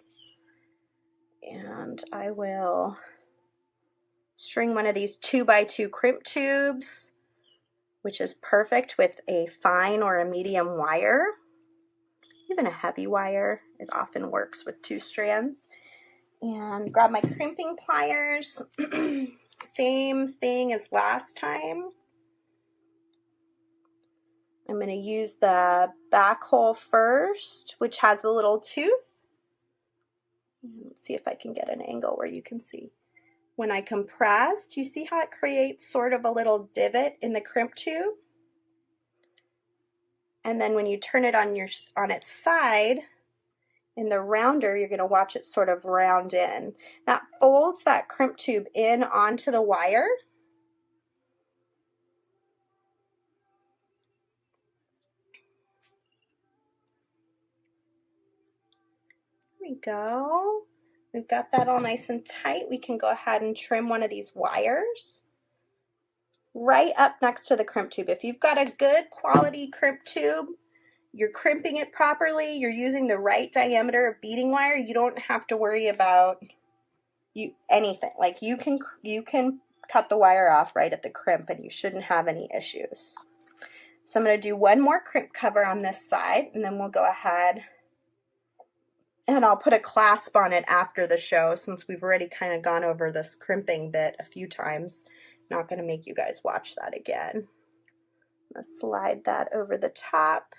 and I will string one of these 2x2 crimp tubes, which is perfect with a fine or a medium wire, even a heavy wire. It often works with 2 strands. And grab my crimping pliers. Same thing as last time. I'm going to use the back hole first, which has a little tooth. Let's see if I can get an angle where you can see. When I compress, do you see how it creates sort of a little divot in the crimp tube? And then when you turn it on its side, in the rounder, you're going to watch it sort of round in. That folds that crimp tube in onto the wire. we go. We've got that all nice and tight. We can go ahead and trim one of these wires right up next to the crimp tube. If you've got a good quality crimp tube, you're crimping it properly, you're using the right diameter of beading wire, you don't have to worry about anything. Like you can cut the wire off right at the crimp and you shouldn't have any issues. So I'm going to do one more crimp cover on this side, and then we'll go ahead and I'll put a clasp on it after the show, since we've already kind of gone over this crimping bit a few times. Not going to make you guys watch that again. I'm going to slide that over the top.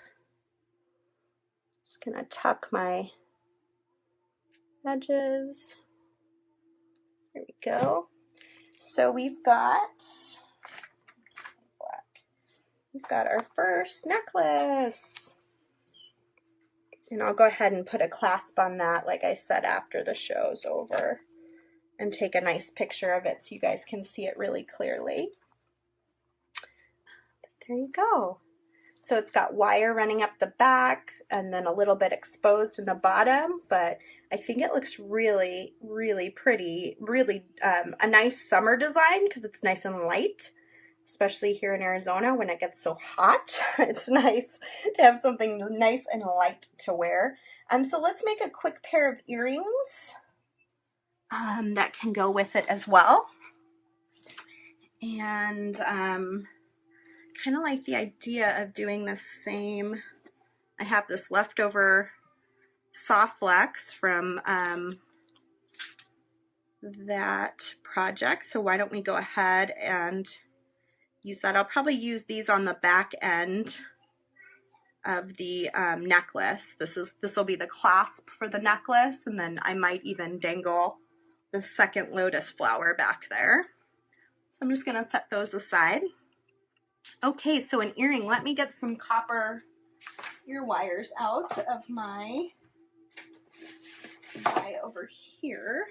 Just going to tuck my edges. There we go. So we've got our first necklace. And I'll go ahead and put a clasp on that, like I said, after the show's over, and take a nice picture of it so you guys can see it really clearly. But there you go. So it's got wire running up the back and then a little bit exposed in the bottom, but I think it looks really, really pretty. Really a nice summer design because it's nice and light, especially here in Arizona when it gets so hot. It's nice to have something nice and light to wear. So let's make a quick pair of earrings that can go with it as well. And kind of like the idea of doing the same. I have this leftover soft flex from that project, so why don't we go ahead and use that. I'll probably use these on the back end of the necklace. This will be the clasp for the necklace, and then I might even dangle the second lotus flower back there. So I'm just going to set those aside. Okay, so an earring. Let me get some copper ear wires out of my guy over here.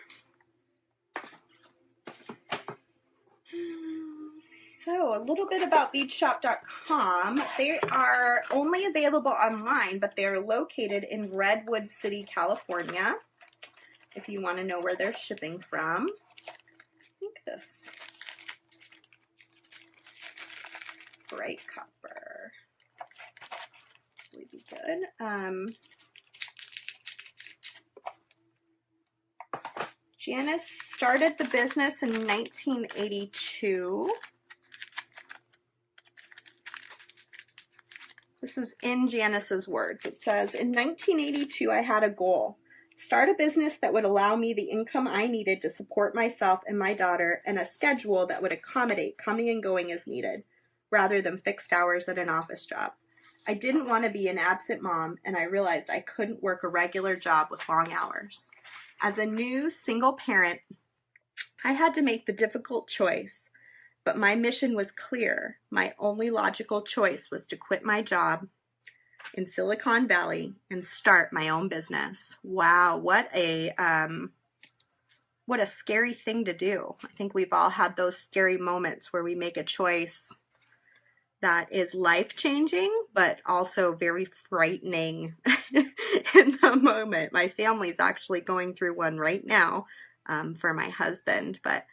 So a little bit about beadshop.com. They are only available online, but they're located in Redwood City, California, if you want to know where they're shipping from. I think this bright copper would be good. Janice started the business in 1982. This is in Janice's words. It says, in 1982, I had a goal. Start a business that would allow me the income I needed to support myself and my daughter, and a schedule that would accommodate coming and going as needed, rather than fixed hours at an office job. I didn't want to be an absent mom, and I realized I couldn't work a regular job with long hours. As a new single parent, I had to make the difficult choice, but my mission was clear. My only logical choice was to quit my job in Silicon Valley and start my own business. Wow, what a scary thing to do. I think we've all had those scary moments where we make a choice that is life-changing, but also very frightening in the moment. My family's actually going through one right now for my husband. But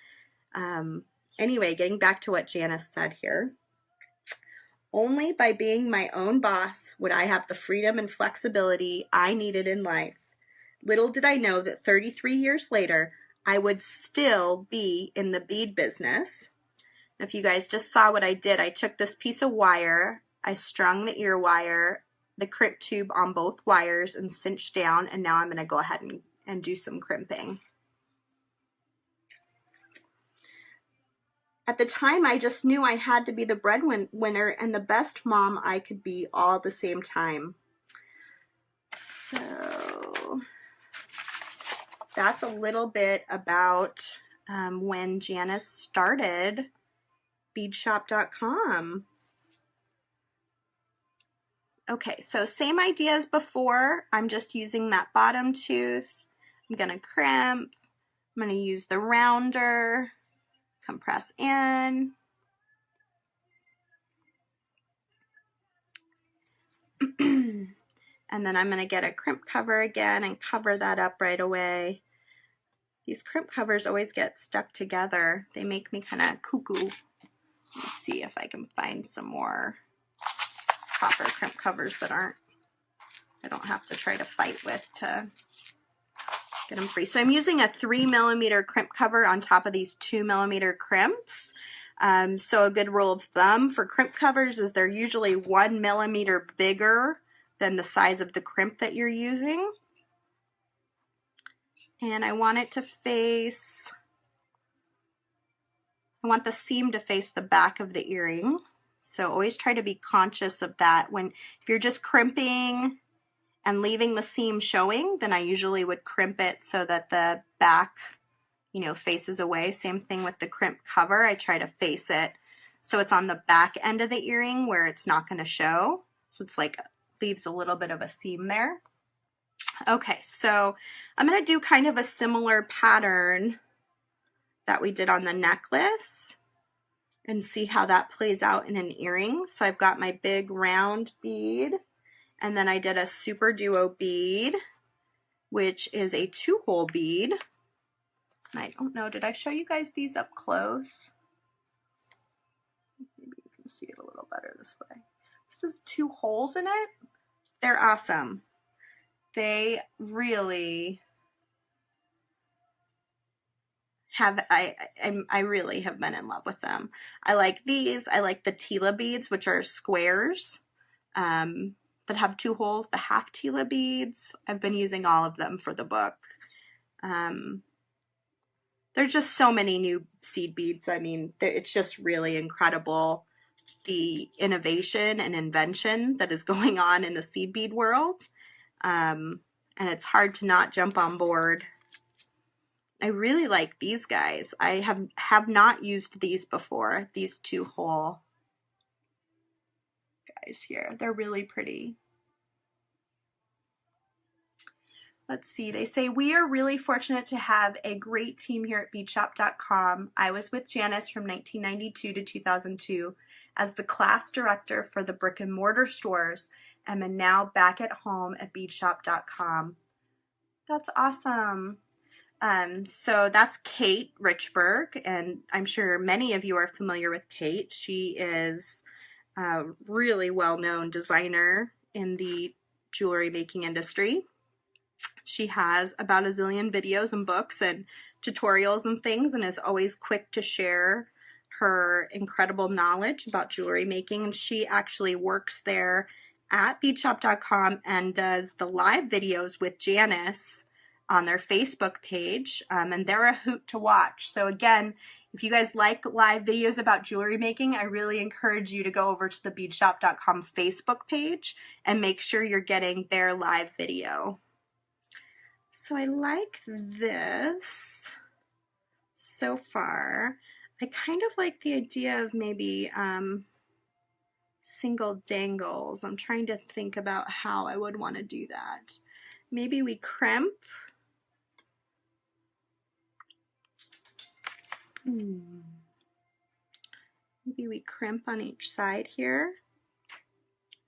anyway, getting back to what Janice said here. Only by being my own boss would I have the freedom and flexibility I needed in life. Little did I know that 33 years later, I would still be in the bead business. If you guys just saw what I did, I took this piece of wire, I strung the ear wire, the crimp tube on both wires and cinched down, and now I'm going to go ahead and do some crimping. At the time, I just knew I had to be the breadwinner and the best mom I could be all at the same time. So that's a little bit about when Janice started beadshop.com. Okay, so same idea as before. I'm just using that bottom tooth. I'm going to crimp. I'm going to use the rounder. Compress in. And And then I'm going to get a crimp cover again and cover that up right away. These crimp covers always get stuck together. They make me kind of cuckoo. Let's see if I can find some more copper crimp covers that I don't have to try to fight with to get them free. So I'm using a 3mm crimp cover on top of these 2mm crimps. So a good rule of thumb for crimp covers is they're usually 1mm bigger than the size of the crimp that you're using. And I want it to face, I want the seam to face the back of the earring. So always try to be conscious of that. If you're just crimping and leaving the seam showing, then I usually would crimp it so that the back, you know, faces away. Same thing with the crimp cover. I try to face it so it's on the back end of the earring where it's not going to show. So it's like leaves a little bit of a seam there. Okay, so I'm going to do kind of a similar pattern that we did on the necklace and see how that plays out in an earring. So I've got my big round bead, and then I did a super duo bead, which is a 2-hole bead. And I don't know, did I show you guys these up close? Maybe you can see it a little better this way. It's just 2 holes in it. They're awesome. They really have, I really have been in love with them. I like these. I like the Tila beads, which are squares that have 2 holes, the half Tila beads. I've been using all of them for the book. There's just so many new seed beads. I mean, it's just really incredible, the innovation and invention that is going on in the seed bead world. And it's hard to not jump on board. I really like these guys. I have not used these before, these 2-hole guys here. They're really pretty. Let's see, they say, we are really fortunate to have a great team here at beadshop.com. I was with Janice from 1992 to 2002 as the class director for the brick and mortar stores, and am now back at home at beadshop.com. That's awesome. So that's Kate Richburg, and I'm sure many of you are familiar with Kate. She is a really well-known designer in the jewelry making industry. She has about a zillion videos and books and tutorials and things, and is always quick to share her incredible knowledge about jewelry making. And she actually works there at beadshop.com and does the live videos with Janice on their Facebook page, and they're a hoot to watch. So again, if you guys like live videos about jewelry making, I really encourage you to go over to the beadshop.com Facebook page and make sure you're getting their live video. So I like this so far. I kind of like the idea of maybe single dangles. I'm trying to think about how I would want to do that. Maybe we crimp. Maybe we crimp on each side here.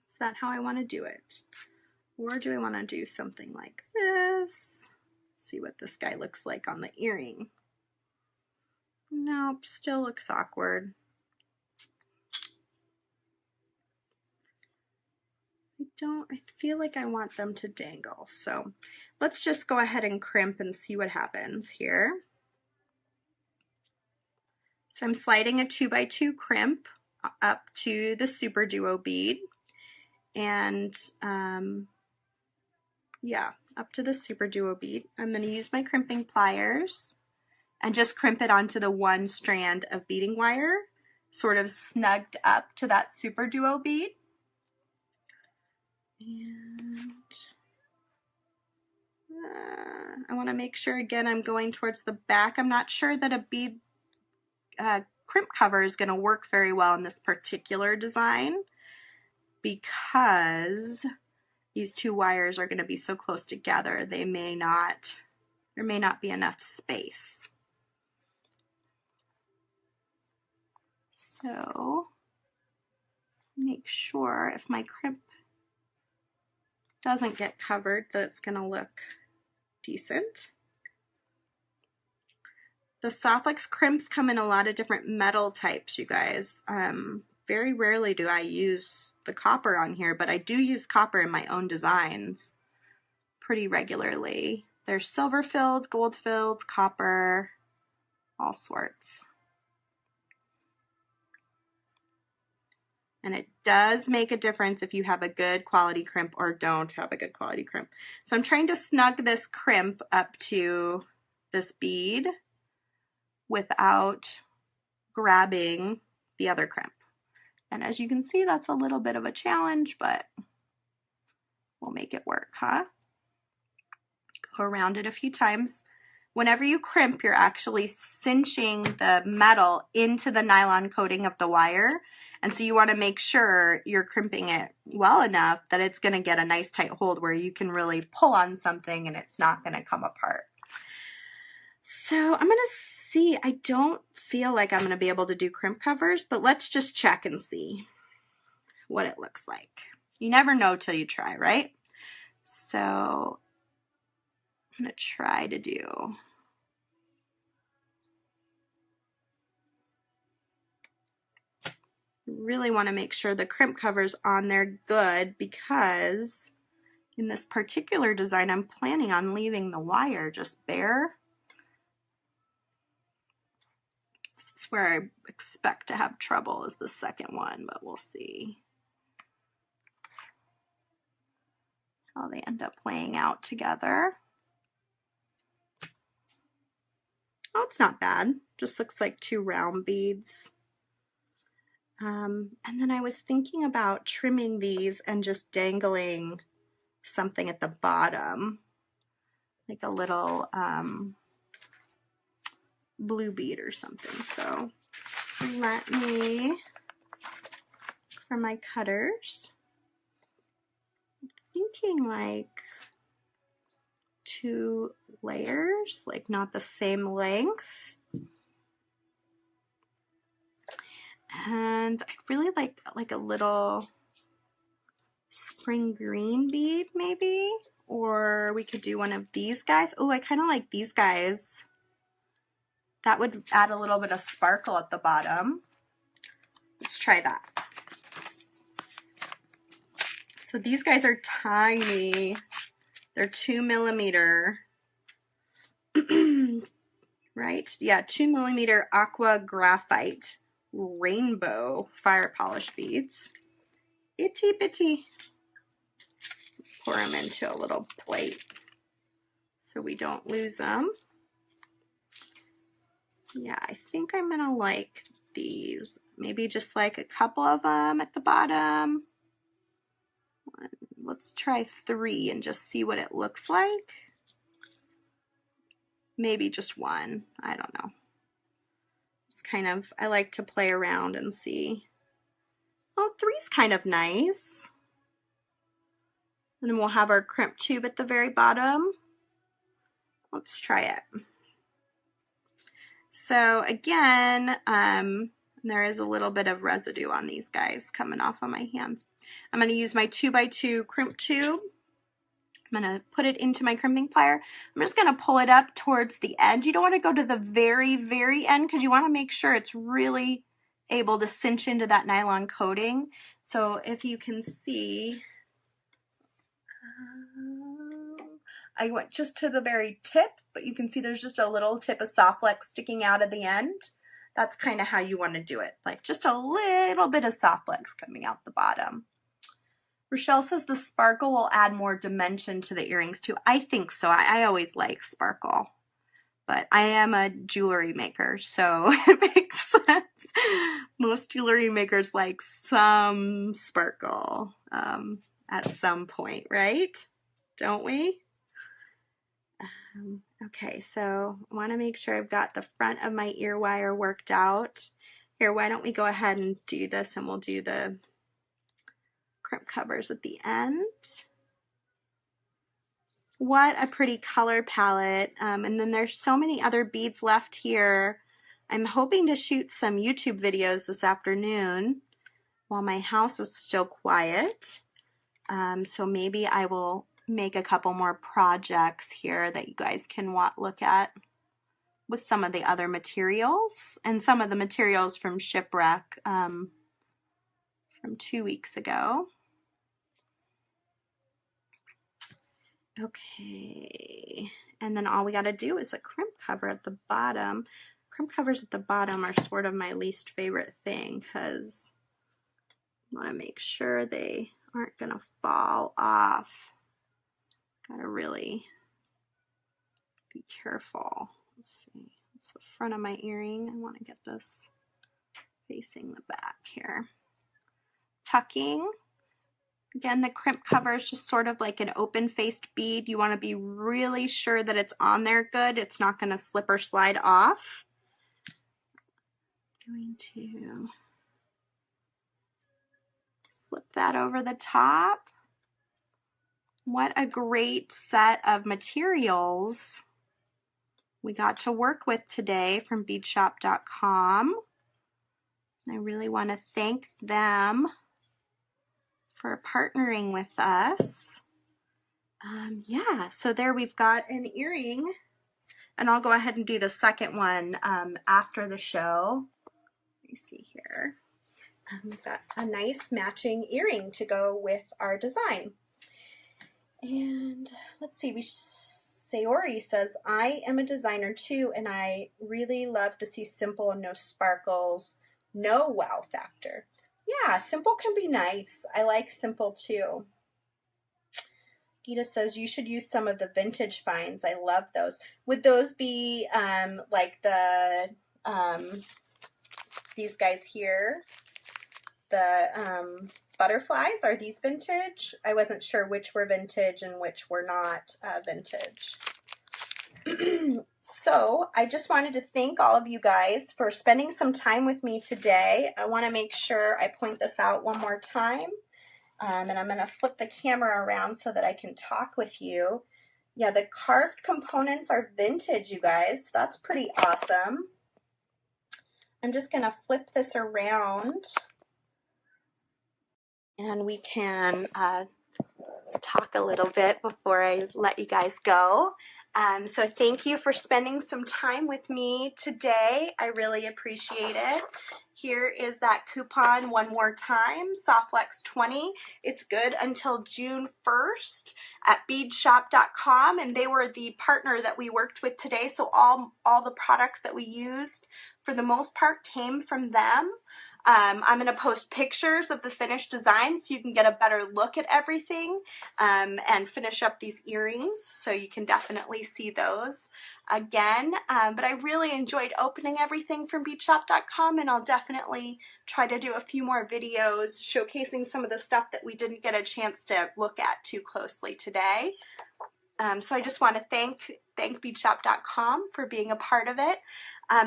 Is that how I want to do it? Or do I want to do something like this? Let's see what this guy looks like on the earring. Nope, still looks awkward. I feel like I want them to dangle. So let's just go ahead and crimp and see what happens here. So I'm sliding a 2x2 crimp up to the Super Duo bead, and yeah, up to the Super Duo bead. I'm going to use my crimping pliers and just crimp it onto the one strand of beading wire, sort of snugged up to that Super Duo bead. And I want to make sure, again, I'm going towards the back. I'm not sure that a bead crimp cover is going to work very well in this particular design because these 2 wires are going to be so close together. There may not be enough space. So make sure if my crimp doesn't get covered, that it's going to look decent. The Softlex crimps come in a lot of different metal types, you guys. Very rarely do I use the copper on here, but I do use copper in my own designs pretty regularly. There's silver filled, gold filled, copper, all sorts. And it does make a difference if you have a good quality crimp or don't have a good quality crimp. So I'm trying to snug this crimp up to this bead without grabbing the other crimp. And as you can see, that's a little bit of a challenge, but we'll make it work, huh? Go around it a few times. Whenever you crimp, you're actually cinching the metal into the nylon coating of the wire. And so you want to make sure you're crimping it well enough that it's going to get a nice tight hold where you can really pull on something and it's not going to come apart. So I'm going to see, I don't feel like I'm going to be able to do crimp covers, but let's just check and see what it looks like. You never know till you try, right? So I'm going to try to do really want to make sure the crimp cover's on there good, because in this particular design I'm planning on leaving the wire just bare. This is where I expect to have trouble, is the second one, but we'll see how they end up playing out together. Oh, it's not bad. Just looks like two round beads. And then I was thinking about trimming these and just dangling something at the bottom, like a little blue bead or something. So let me, for my cutters, I'm thinking like 2 layers, like not the same length. And I'd really like a little spring green bead maybe, or we could do one of these guys. Oh, I kind of like these guys. That would add a little bit of sparkle at the bottom. Let's try that. So these guys are tiny. They're 2 millimeter, right? Yeah, 2 millimeter aqua graphite rainbow fire polish beads. Itty bitty. Pour them into a little plate so we don't lose them. Yeah, I think I'm gonna like these. Maybe just like a couple of them at the bottom. Let's try 3 and just see what it looks like. Maybe just 1, I don't know. It's kind of, I like to play around and see. Oh, 3's kind of nice. And then we'll have our crimp tube at the very bottom. Let's try it. So again, there is a little bit of residue on these guys coming off on my hands. I'm going to use my 2x2 crimp tube. I'm going to put it into my crimping plier. I'm just going to pull it up towards the edge. You don't want to go to the very, very end because you want to make sure it's really able to cinch into that nylon coating. So if you can see, I went just to the very tip, but you can see there's just a little tip of Softlex sticking out of the end. That's kind of how you want to do it. Like just a little bit of Softlex coming out the bottom. Rochelle says the sparkle will add more dimension to the earrings too. I think so. I always like sparkle, but I am a jewelry maker, so it makes sense. Most jewelry makers like some sparkle at some point, right? Don't we? Okay, so I want to make sure I've got the front of my ear wire worked out. Here, why don't we go ahead and do this, and we'll do the crimp covers at the end. What a pretty color palette. And then there's so many other beads left here. I'm hoping to shoot some YouTube videos this afternoon while my house is still quiet. So maybe I will make a couple more projects here that you guys can look at with some of the other materials and some of the materials from Shipwreck from 2 weeks ago. Okay, and then all we got to do is a crimp cover at the bottom. Crimp covers at the bottom are sort of my least favorite thing because I want to make sure they aren't going to fall off. Got to really be careful. Let's see, it's the front of my earring. I want to get this facing the back here. Tucking. Again, the crimp cover is just sort of like an open-faced bead. You want to be really sure that it's on there good. It's not going to slip or slide off. I'm going to slip that over the top. What a great set of materials we got to work with today from beadshop.com. I really want to thank them for partnering with us. Yeah, so there we've got an earring, and I'll go ahead and do the second one after the show. Let me see here. We've got a nice matching earring to go with our design. And let's see, Sayori says, I am a designer too, and I really love to see simple and no sparkles, no wow factor. Yeah, simple can be nice. I like simple too. Gita says you should use some of the vintage finds. I love those. Would those be like the these guys here? The butterflies, are these vintage? I wasn't sure which were vintage and which were not vintage. So I just wanted to thank all of you guys for spending some time with me today. I want to make sure I point this out one more time. And I'm going to flip the camera around so that I can talk with you. Yeah, the carved components are vintage, you guys. That's pretty awesome. I'm just going to flip this around and we can talk a little bit before I let you guys go. So thank you for spending some time with me today. I really appreciate it. Here is that coupon one more time, Softflex20. It's good until June 1st at beadshop.com, and they were the partner that we worked with today. So all the products that we used, for the most part, came from them. I'm going to post pictures of the finished design so you can get a better look at everything and finish up these earrings, so you can definitely see those again. But I really enjoyed opening everything from beadshop.com, and I'll definitely try to do a few more videos showcasing some of the stuff that we didn't get a chance to look at too closely today. So I just want to thank beadshop.com for being a part of it.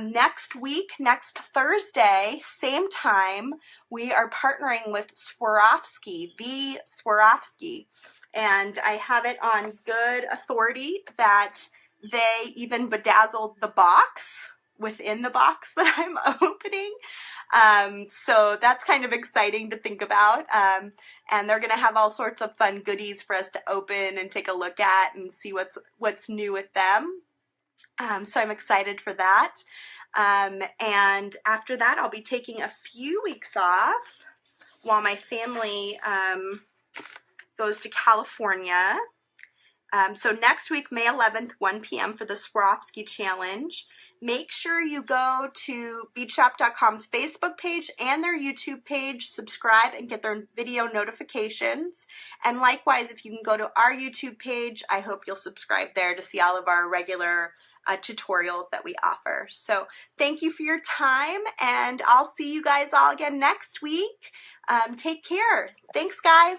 Next week, next Thursday, same time, we are partnering with Swarovski, the Swarovski. And I have it on good authority that they even bedazzled the box within the box that I'm opening. So that's kind of exciting to think about. And they're going to have all sorts of fun goodies for us to open and take a look at and see what's new with them. So I'm excited for that. And after that, I'll be taking a few weeks off while my family goes to California. So next week, May 11th, 1 p.m. for the Swarovski Challenge. Make sure you go to beadshop.com's Facebook page and their YouTube page, subscribe and get their video notifications. And likewise, if you can go to our YouTube page, I hope you'll subscribe there to see all of our regular tutorials that we offer. So thank you for your time, and I'll see you guys all again next week. Take care. Thanks, guys.